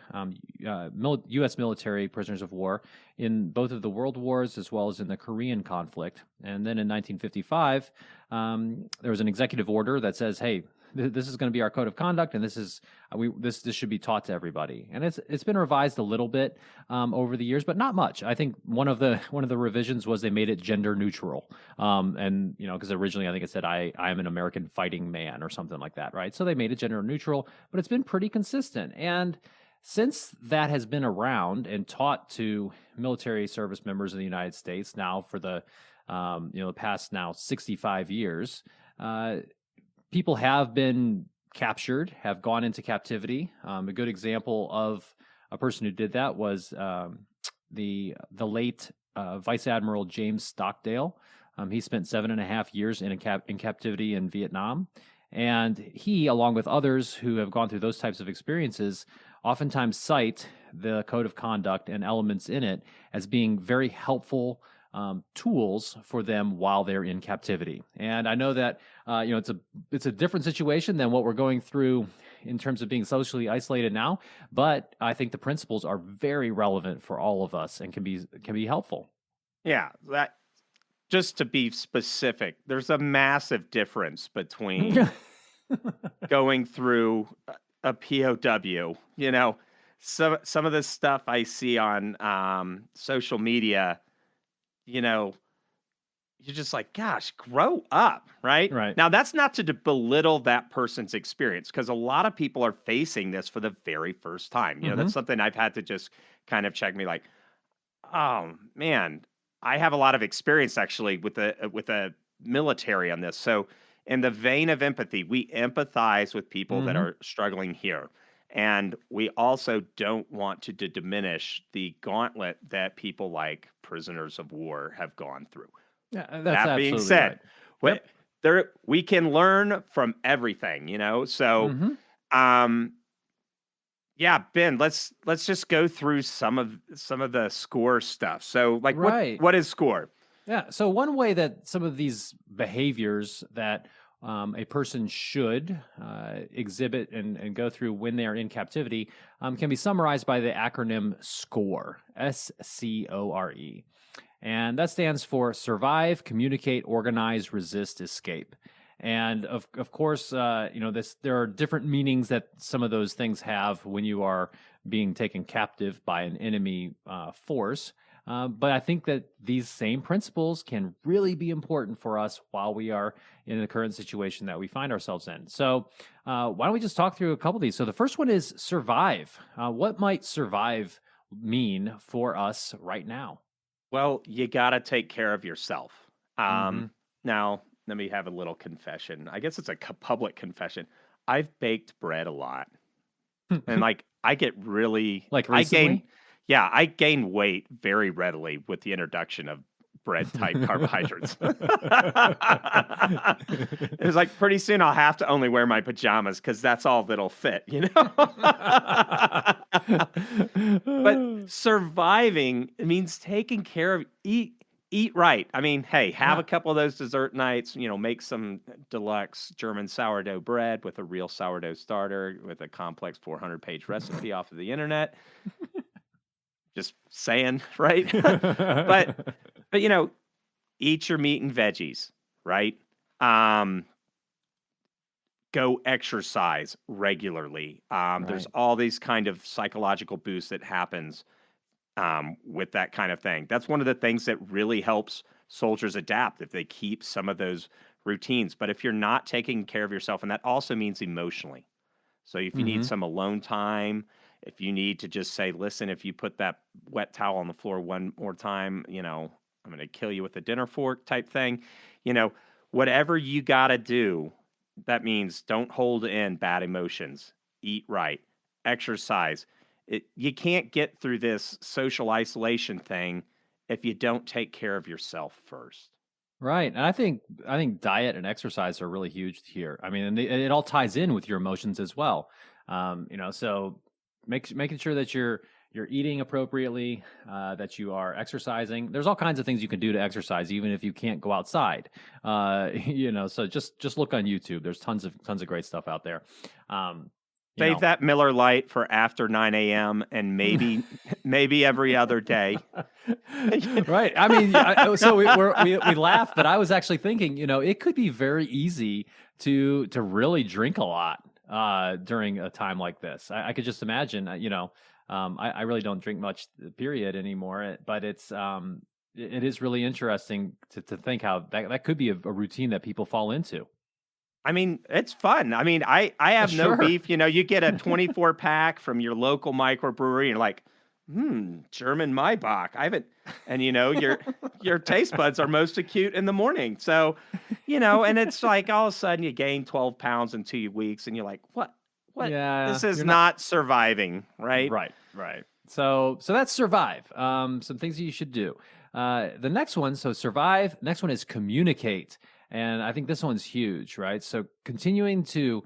U.S. military prisoners of war, in both of the World Wars as well as in the Korean conflict. And then in 1955, there was an executive order that says, hey, this is going to be our code of conduct, and this should be taught to everybody. And it's been revised a little bit over the years, but not much. I think one of the revisions was they made it gender neutral, and because originally I think it said I am an American fighting man or something like that, right? So they made it gender neutral, but it's been pretty consistent. And since that has been around and taught to military service members in the United States now for the past now 65 years. People have been captured, have gone into captivity. A good example of a person who did that was the late Vice Admiral James Stockdale. He spent 7.5 years in captivity in Vietnam. And he, along with others who have gone through those types of experiences, oftentimes cite the code of conduct and elements in it as being very helpful tools for them while they're in captivity. And I know that it's a different situation than what we're going through in terms of being socially isolated now, but I think the principles are very relevant for all of us and can be helpful. Yeah, that just to be specific, there's a massive difference between going through a POW. Some of the stuff I see on social media, you're just like, gosh, grow up, right? Right. Now, that's not to belittle that person's experience, because a lot of people are facing this for the very first time. That's something I've had to just kind of check me like, oh, man, I have a lot of experience actually with the military on this. So in the vein of empathy, we empathize with people that are struggling here. And we also don't want to diminish the gauntlet that people like prisoners of war have gone through. Yeah, that's that being said, right. Yep. we can learn from everything, So, yeah, Ben, let's just go through some of the SCORE stuff. So, like, right. what is SCORE? Yeah. So one way that some of these behaviors that a person should exhibit and go through when they are in captivity can be summarized by the acronym SCORE, SCORE. And that stands for Survive, Communicate, Organize, Resist, Escape. And of course, there are different meanings that some of those things have when you are being taken captive by an enemy force. But I think that these same principles can really be important for us while we are in the current situation that we find ourselves in. So why don't we just talk through a couple of these? So the first one is survive. What might survive mean for us right now? Well, you got to take care of yourself. Now, let me have a little confession. I guess it's a public confession. I've baked bread a lot. And I get really... Like recently? I gain weight very readily with the introduction of bread-type carbohydrates. It's like pretty soon I'll have to only wear my pajamas because that's all that'll fit, But surviving means taking care of... Eat right. I mean, hey, have a couple of those dessert nights, make some deluxe German sourdough bread with a real sourdough starter with a complex 400-page recipe off of the internet. Just saying, right? but eat your meat and veggies, right? Go exercise regularly. There's all these kind of psychological boosts that happens with that kind of thing. That's one of the things that really helps soldiers adapt if they keep some of those routines. But if you're not taking care of yourself, and that also means emotionally. So if you need some alone time, if you need to just say, listen, if you put that wet towel on the floor one more time, I'm going to kill you with a dinner fork type thing. Whatever you got to do, that means don't hold in bad emotions. eat right, exercise. You can't get through this social isolation thing if you don't take care of yourself first. Right. And I think diet and exercise are really huge here. I mean, and it all ties in with your emotions as well. So making sure that you're eating appropriately, that you are exercising. There's all kinds of things you can do to exercise, even if you can't go outside. So just look on YouTube. There's tons of great stuff out there. Um, you Save know, that Miller Lite for after 9 a.m. and maybe every other day. Right. I mean, so we laugh, but I was actually thinking, it could be very easy to really drink a lot during a time like this. I could just imagine. I really don't drink much, period, anymore. But it is really interesting to think how that could be a routine that people fall into. I mean, it's fun. I mean, I have no Sure. beef. You get a 24 pack from your local microbrewery, and you're like, German Maibach. I haven't, and your taste buds are most acute in the morning. So, and it's like all of a sudden you gain 12 pounds in 2 weeks, and you're like, what? What? Yeah, This is you're not not surviving, right? right, right. So that's survive. Some things that you should do. The next one, so survive. Next one is communicate, and I think this one's huge, right? So continuing to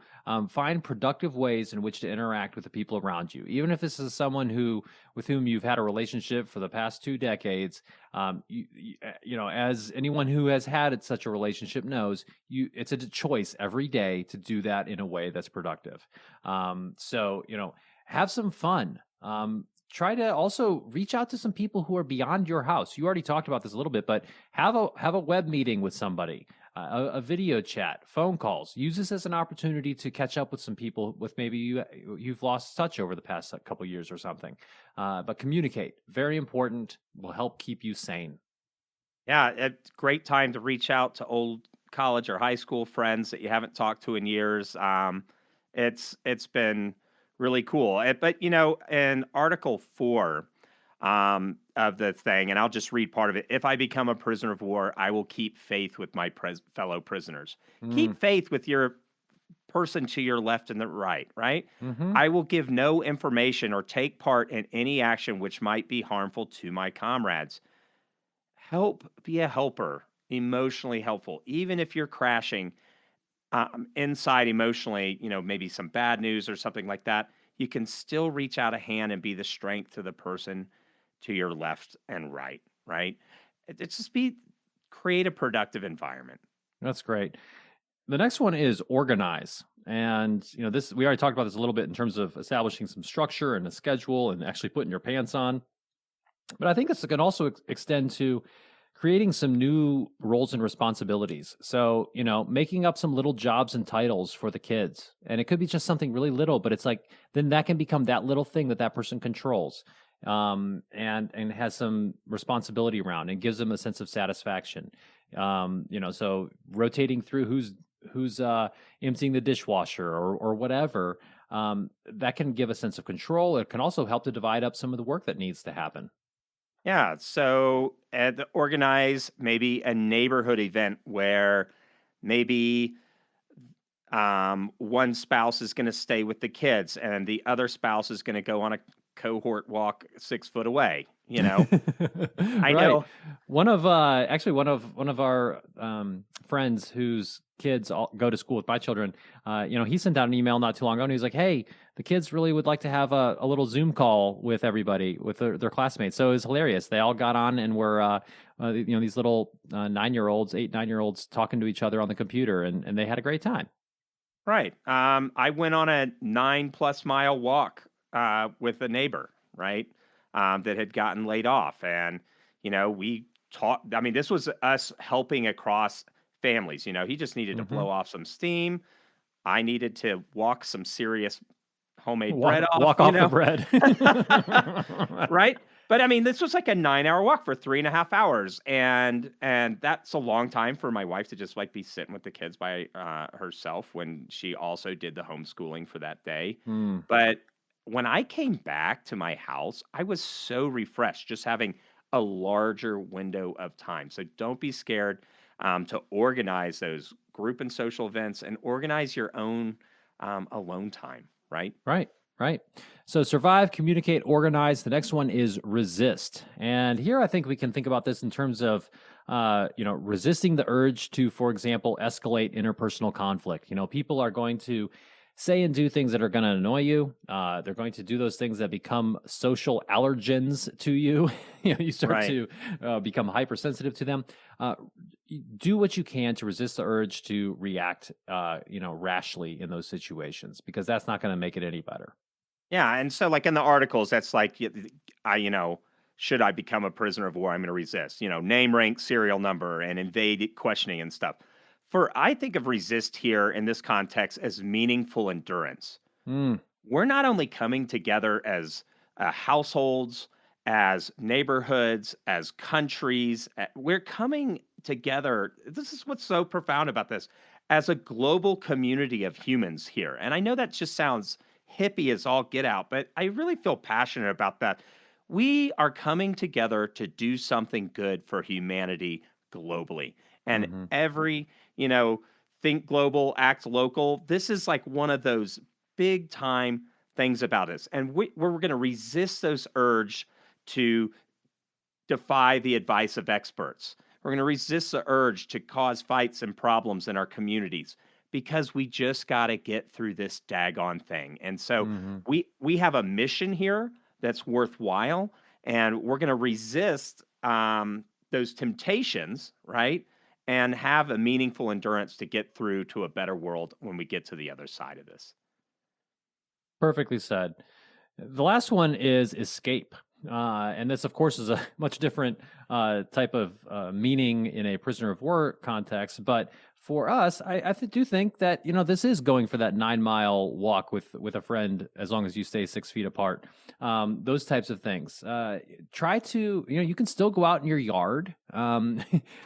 find productive ways in which to interact with the people around you, even if this is someone with whom you've had a relationship for the past 2 decades. As anyone who has had such a relationship knows, it's a choice every day to do that in a way that's productive. Have some fun. Try to also reach out to some people who are beyond your house. You already talked about this a little bit, but have a web meeting with somebody, a video chat, phone calls. Use this as an opportunity to catch up with some people with maybe you've lost touch over the past couple years or something. But communicate, very important, will help keep you sane. Yeah, it's a great time to reach out to old college or high school friends that you haven't talked to in years. It's been really cool. But in Article 4 of the thing, and I'll just read part of it. If I become a prisoner of war, I will keep faith with my fellow prisoners. Mm, Keep faith with your person to your left and the right, right? hmm I will give no information or take part in any action which might be harmful to my comrades. Be a helper, emotionally helpful, even if you're crashing inside emotionally, maybe some bad news or something like that. You can still reach out a hand and be the strength to the person to your left and right, right? It's just create a productive environment. That's great. The next one is organize. And this we already talked about this a little bit in terms of establishing some structure and a schedule and actually putting your pants on. But I think this can also extend to creating some new roles and responsibilities. So, making up some little jobs and titles for the kids. And it could be just something really little, but it's like, then that can become that little thing that person controls, and has some responsibility around and gives them a sense of satisfaction. So rotating through who's emptying the dishwasher or whatever, that can give a sense of control. It can also help to divide up some of the work that needs to happen. Yeah, so organize maybe a neighborhood event where maybe one spouse is going to stay with the kids and the other spouse is going to go on a cohort walk 6 foot away. I Right. know. One of our friends whose kids all go to school with my children, he sent out an email not too long ago, and he's like, "Hey, the kids really would like to have a little Zoom call with everybody, with their classmates." So it was hilarious. They all got on and were, these little 9-year-olds, 8, 9-year-olds talking to each other on the computer, and they had a great time. Right. I went on a 9+ mile walk with a neighbor, right, that had gotten laid off. And, we talked. I mean, this was us helping across families. He just needed to Hmm blow off some steam. I needed to walk some serious homemade bread off, walk off the bread. right? But I mean, this was like a 9 hour walk for 3.5 hours, and that's a long time for my wife to just like be sitting with the kids by herself when she also did the homeschooling for that day. Mm. But when I came back to my house, I was so refreshed just having a larger window of time. So don't be scared to organize those group and social events and organize your own alone time. right? Right, right. So survive, communicate, organize. The next one is resist. And here I think we can think about this in terms of, resisting the urge to, for example, escalate interpersonal conflict. People are going to say and do things that are going to annoy you. They're going to do those things that become social allergens to you. You start Right. to become hypersensitive to them. Uh, do what you can to resist the urge to react, rashly in those situations, because that's not going to make it any better. Yeah, and so like in the articles, that's like should I become a prisoner of war? I'm going to resist. Name, rank, serial number, and invade questioning and stuff. I think of resist here in this context as meaningful endurance. Mm, We're not only coming together as households, as neighborhoods, as countries, we're coming together. This is what's so profound about this as a global community of humans here. And I know that just sounds hippie as all get out, but I really feel passionate about that. We are coming together to do something good for humanity globally. And hmm every, you know, think global, act local. This is like one of those big time things about us. And we're going to resist those urge to defy the advice of experts. We're going to resist the urge to cause fights and problems in our communities because we just got to get through this daggone thing. And so hmm we have a mission here that's worthwhile, and we're going to resist those temptations, right? And have a meaningful endurance to get through to a better world when we get to the other side of this. Perfectly said. The last one is escape. And this, of course, is a much different type of meaning in a prisoner of war context. But for us, do think that this is going for that 9 mile walk with a friend, as long as you stay 6 feet apart. Those types of things. Try to you can still go out in your yard.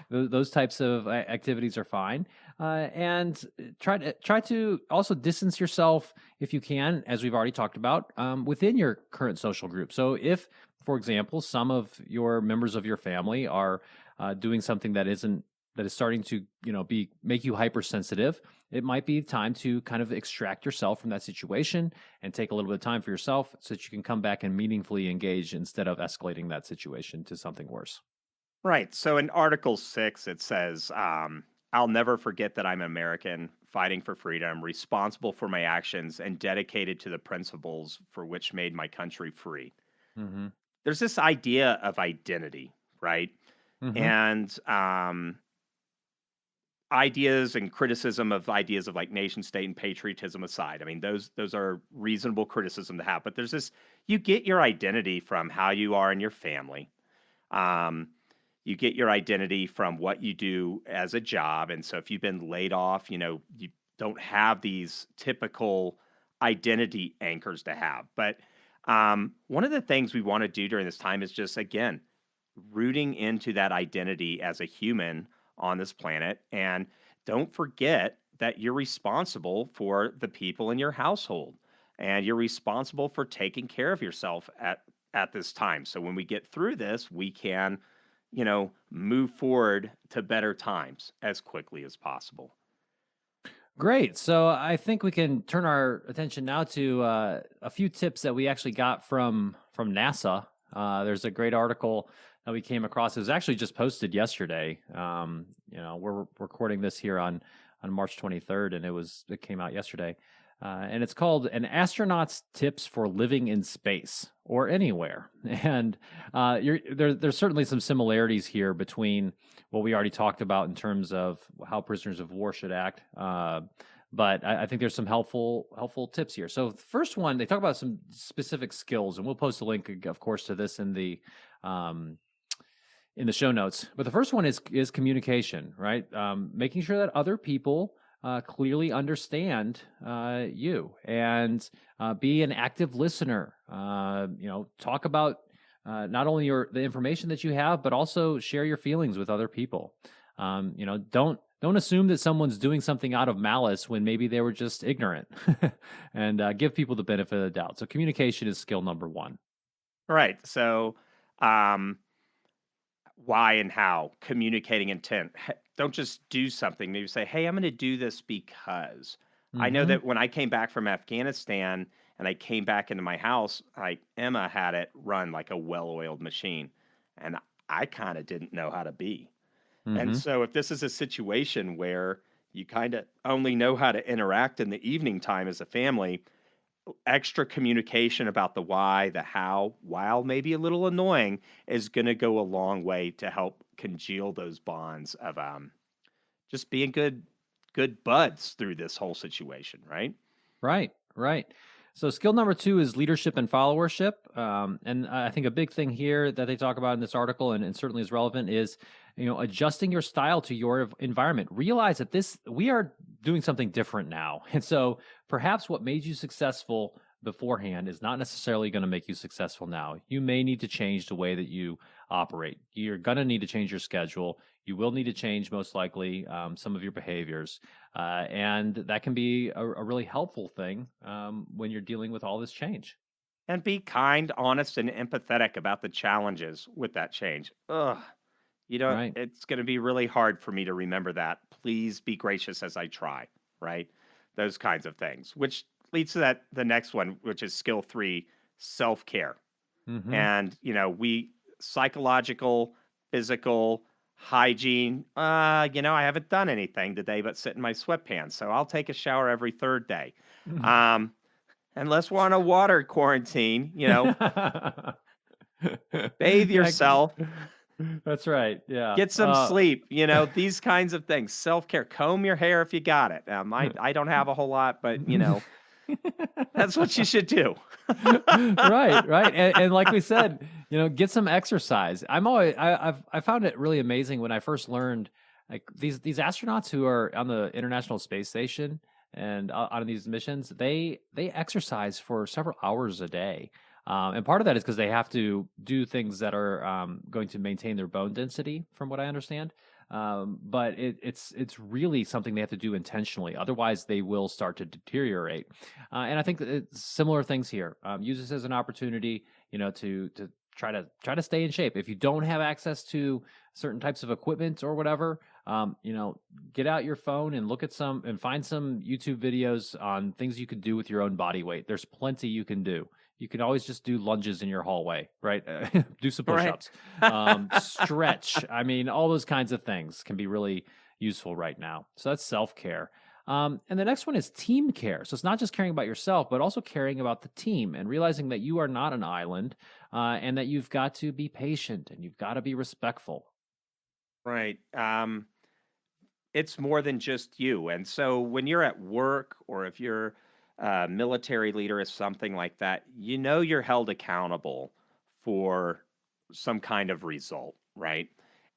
Those types of activities are fine. And try to also distance yourself if you can, as we've already talked about, within your current social group. So if, for example, some of your members of your family are doing something that is starting to make you hypersensitive, it might be time to kind of extract yourself from that situation and take a little bit of time for yourself so that you can come back and meaningfully engage instead of escalating that situation to something worse. Right. So in Article 6, it says, I'll never forget that I'm American, fighting for freedom, responsible for my actions, and dedicated to the principles for which made my country free. Mm-hmm. There's this idea of identity, right? Mm-hmm. And ideas and criticism of ideas of like nation state and patriotism aside. I mean, those are reasonable criticism to have, but there's this you get your identity from how you are in your family. Um, you get your identity from what you do as a job. And so if you've been laid off, you don't have these typical identity anchors to have. But one of the things we want to do during this time is just, again, rooting into that identity as a human on this planet. And don't forget that you're responsible for the people in your household and you're responsible for taking care of yourself at this time. So when we get through this, we can move forward to better times as quickly as possible. Great. So I think we can turn our attention now to a few tips that we actually got from NASA. There's a great article that we came across. It was actually just posted yesterday. We're recording this here on March 23rd, and it came out yesterday. And it's called "An Astronaut's Tips for Living in Space or Anywhere." And there's certainly some similarities here between what we already talked about in terms of how prisoners of war should act. But I think there's some helpful tips here. So the first one, they talk about some specific skills, and we'll post a link, of course, to this um, in the show notes. But the first one is communication, right? Making sure that other people clearly understand you and be an active listener. Talk about not only the information that you have, but also share your feelings with other people. Don't assume that someone's doing something out of malice when maybe they were just ignorant, and give people the benefit of the doubt. So communication is skill number one. Right. So, um, why and how, communicating intent. Don't just do something. Maybe say, hey, I'm going to do this because. I know Mm-hmm. that when I came back from Afghanistan and I came back into my house, Emma had it run like a well-oiled machine, and I kind of didn't know how to be. And Mm-hmm. so if this is a situation where you kind of only know how to interact in the evening time as a family, extra communication about the why, the how, while maybe a little annoying, is going to go a long way to help congeal those bonds of just being good buds through this whole situation, right? Right, right. So skill number two is leadership and followership. And I think a big thing here that they talk about in this article, and certainly is relevant, is adjusting your style to your environment. Realize that we are doing something different now, and so perhaps what made you successful beforehand is not necessarily going to make you successful now. You may need to change the way that you operate. You're going to need to change your schedule. You will need to change, most likely, some of your behaviors. And that can be a really helpful thing when you're dealing with all this change. And be kind, honest, and empathetic about the challenges with that change. Ugh. Right. It's going to be really hard for me to remember that. Please be gracious as I try, right? Those kinds of things, which leads to the next one, which is skill 3, self-care. Mm-hmm. And, we psychological, physical, hygiene. I haven't done anything today but sit in my sweatpants. So I'll take a shower every third day. Um, Unless we're on a water quarantine, bathe Yeah, yourself, that's right. Yeah. get some sleep, these kinds of things. Self-care, comb your hair if you got it. I don't have a whole lot, but that's what you should do. Right, right, and like we said, get some exercise. I found it really amazing when I first learned, like, these astronauts who are on the International Space Station and on these missions, they exercise for several hours a day. And part of that is because they have to do things that are going to maintain their bone density, from what I understand. But it's really something they have to do intentionally. Otherwise, they will start to deteriorate. And I think that it's similar things here. Use this as an opportunity, to try to stay in shape. If you don't have access to certain types of equipment or whatever, get out your phone and look at and find some YouTube videos on things you could do with your own body weight. There's plenty you can do. You can always just do lunges in your hallway, right? Do some Right. push-ups, stretch. I mean, all those kinds of things can be really useful right now. So that's self-care. And the next one is team care. So it's not just caring about yourself, but also caring about the team and realizing that you are not an island, and that you've got to be patient and you've got to be respectful. Right. It's more than just you. And so when you're at work or if you're a military leader or something like that, you're held accountable for some kind of result, right?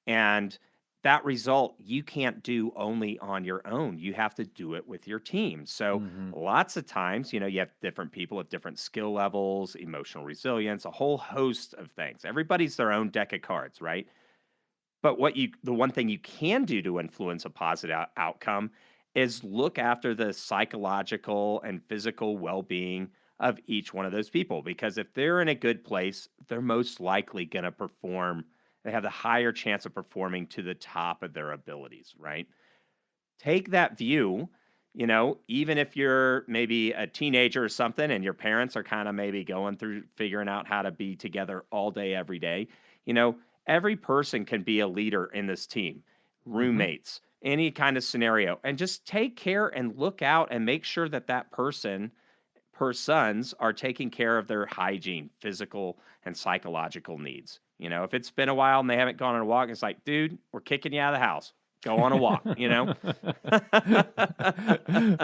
And that result you can't do only on your own. You have to do it with your team. So Mm-hmm. lots of times, you have different people with different skill levels, emotional resilience, a whole host of things. Everybody's their own deck of cards, right? But the one thing you can do to influence a positive outcome is look after the psychological and physical well-being of each one of those people. Because if they're in a good place, they're most likely going to perform. They have the higher chance of performing to the top of their abilities, right? Take that view, even if you're maybe a teenager or something and your parents are kind of maybe going through figuring out how to be together all day, every day, you know, every person can be a leader in this team, Mm-hmm. roommates, any kind of scenario, and just take care and look out and make sure that persons are taking care of their hygiene, physical and psychological needs. If it's been a while and they haven't gone on a walk, it's like, dude, we're kicking you out of the house. Go on a walk.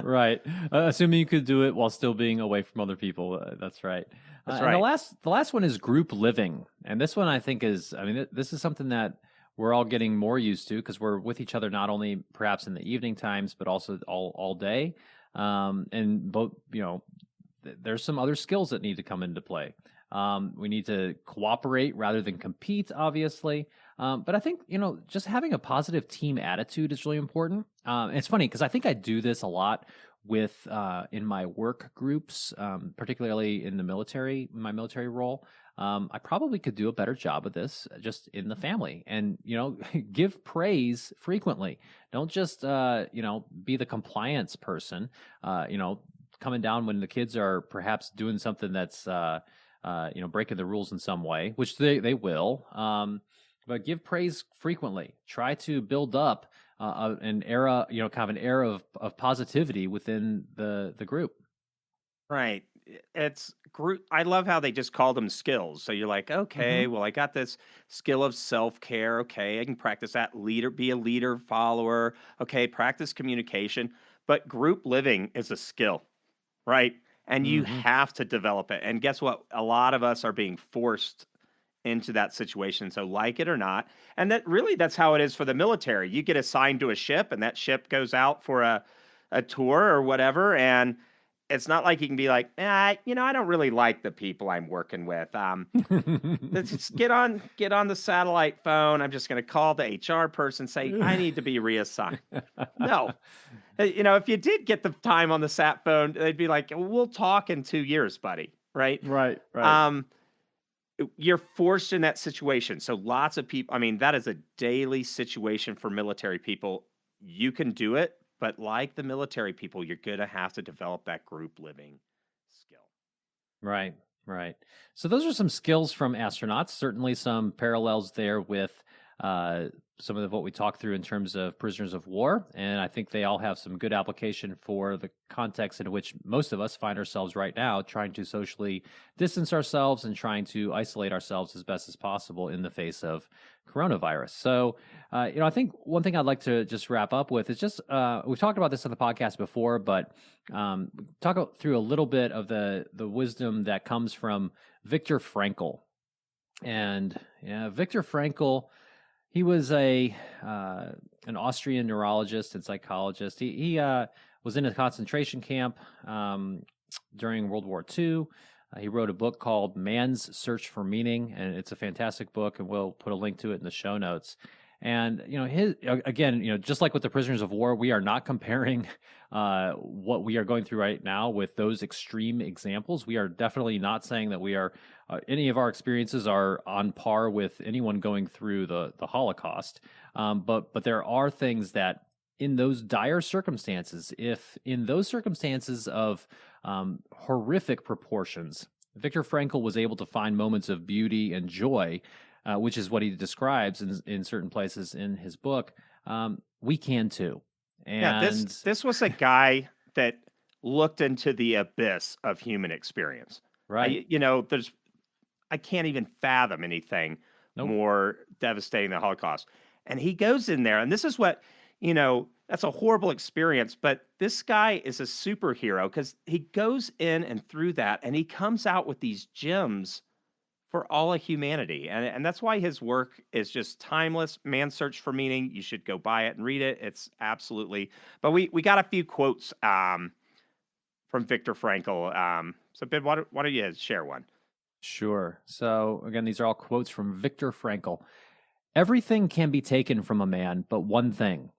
Right. Assuming you could do it while still being away from other people. That's right. That's And the right. last one is group living. And this one I think this is something that we're all getting more used to because we're with each other not only perhaps in the evening times, but also all day. And both, there's some other skills that need to come into play. We need to cooperate rather than compete, obviously. But I think, just having a positive team attitude is really important. And it's funny because I think I do this a lot with in my work groups, particularly in my military role. I probably could do a better job of this just in the family. And, give praise frequently. Don't just, be the compliance person, coming down when the kids are perhaps doing something that's, breaking the rules in some way, which they will. But give praise frequently. Try to build up an era, kind of an era of positivity within the group. Right. It's group. I love how they just call them skills. So you're like, okay, Hmm. well, I got this skill of self care. Okay, I can practice that. Leader, be a leader, follower. Okay, practice communication. But group living is a skill, right? And you Hmm. have to develop it. And guess what? A lot of us are being forced into that situation. So, like it or not, and that's how it is for the military. You get assigned to a ship, and that ship goes out for a tour or whatever, and it's not like you can be like, I don't really like the people I'm working with. Let's just get on the satellite phone. I'm just going to call the HR person, say I need to be reassigned. No, if you did get the time on the sat phone, they'd be like, we'll talk in 2 years, buddy. Right? Right, right. Um, you're forced in that situation. So lots of people, I mean, that is a daily situation for military people. You can do it, but like the military people, you're going to have to develop that group living skill. Right, right. So those are some skills from astronauts. Certainly some parallels there with uh, some of what we talked through in terms of prisoners of war. And I think they all have some good application for the context in which most of us find ourselves right now, trying to socially distance ourselves and trying to isolate ourselves as best as possible in the face of coronavirus. So, I think one thing I'd like to just wrap up with is just we've talked about this on the podcast before, but through a little bit of the wisdom that comes from Viktor Frankl. And Viktor Frankl, he was an Austrian neurologist and psychologist. He was in a concentration camp during World War II. He wrote a book called Man's Search for Meaning, and it's a fantastic book, and we'll put a link to it in the show notes. And his again, just like with the prisoners of war, we are not comparing what we are going through right now with those extreme examples. We are definitely not saying that we are any of our experiences are on par with anyone going through the Holocaust. But there are things that in those dire circumstances, if in those circumstances of horrific proportions, Viktor Frankl was able to find moments of beauty and joy, which is what he describes in certain places in his book. We can too. Yeah, And this was a guy that looked into the abyss of human experience. right. There's I can't even fathom anything Nope. more devastating than the Holocaust. And he goes in there, and this is what, that's a horrible experience, but this guy is a superhero because he goes in and through that, and he comes out with these gems for all of humanity. And that's why his work is just timeless. Man's Search for Meaning. You should go buy it and read it. It's absolutely. But we got a few quotes from Viktor Frankl. So, Ben, why don't you share one? Sure. So, again, these are all quotes from Viktor Frankl. Everything can be taken from a man, but one thing,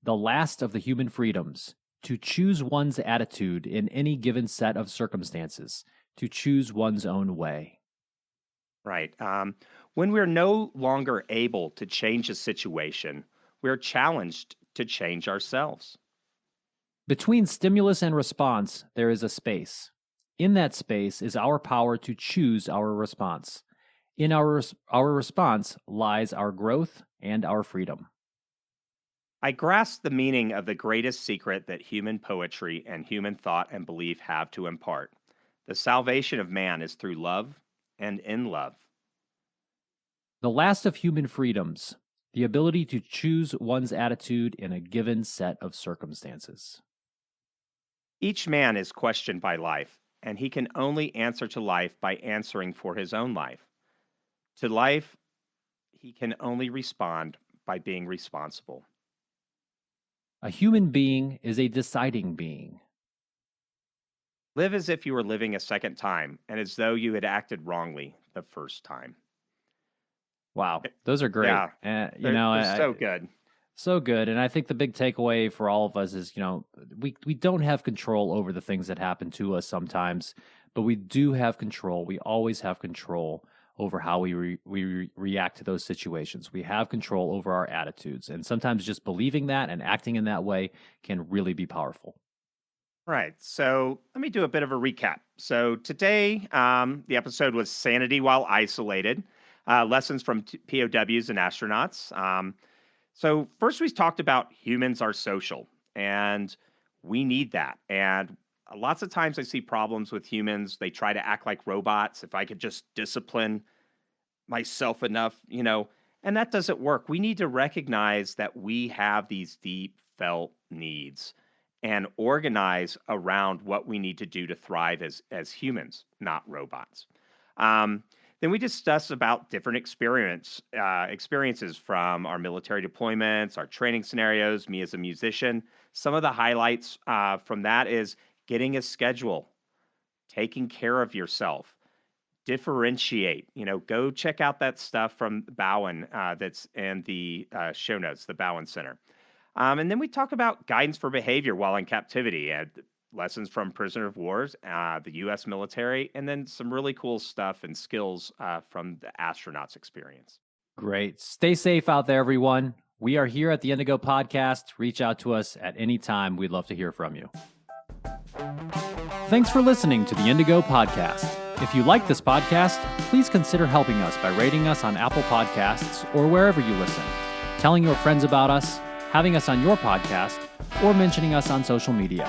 the last of the human freedoms, to choose one's attitude in any given set of circumstances, to choose one's own way. Right. When we're no longer able to change a situation, we're challenged to change ourselves. Between stimulus and response, there is a space. In that space is our power to choose our response. In our response lies our growth and our freedom. I grasp the meaning of the greatest secret that human poetry and human thought and belief have to impart. The salvation of man is through love and in love. The last of human freedoms, the ability to choose one's attitude in a given set of circumstances. Each man is questioned by life, and he can only answer to life by answering for his own life. To life, he can only respond by being responsible. A human being is a deciding being. Live as if you were living a second time and as though you had acted wrongly the first time. Wow, those are great. Yeah, they're so good. So good. And I think the big takeaway for all of us is, we don't have control over the things that happen to us sometimes, but we do have control. We always have control over how we react to those situations. We have control over our attitudes. And sometimes just believing that and acting in that way can really be powerful. Right. So let me do a bit of a recap. So today, the episode was Sanity While Isolated, lessons from POWs and astronauts. So first we talked about humans are social, and we need that. And lots of times I see problems with humans. They try to act like robots. If I could just discipline myself enough, and that doesn't work. We need to recognize that we have these deep felt needs and organize around what we need to do to thrive as humans, not robots. Then we discussed about different experiences from our military deployments, our training scenarios, me as a musician. Some of the highlights from that is getting a schedule, taking care of yourself, differentiate. Go check out that stuff from Bowen that's in the show notes, the Bowen Center. And then we talk about guidance for behavior while in captivity and lessons from prisoner of wars, the U.S. military, and then some really cool stuff and skills from the astronauts' experience. Great. Stay safe out there, everyone. We are here at the Indigo Podcast. Reach out to us at any time. We'd love to hear from you. Thanks for listening to the Indigo Podcast. If you like this podcast, please consider helping us by rating us on Apple Podcasts or wherever you listen, telling your friends about us, having us on your podcast, or mentioning us on social media.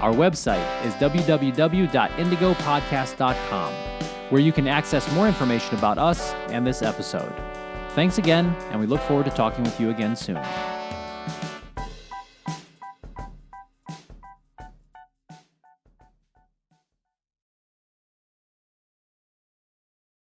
Our website is www.indigopodcast.com, where you can access more information about us and this episode. Thanks again, and we look forward to talking with you again soon.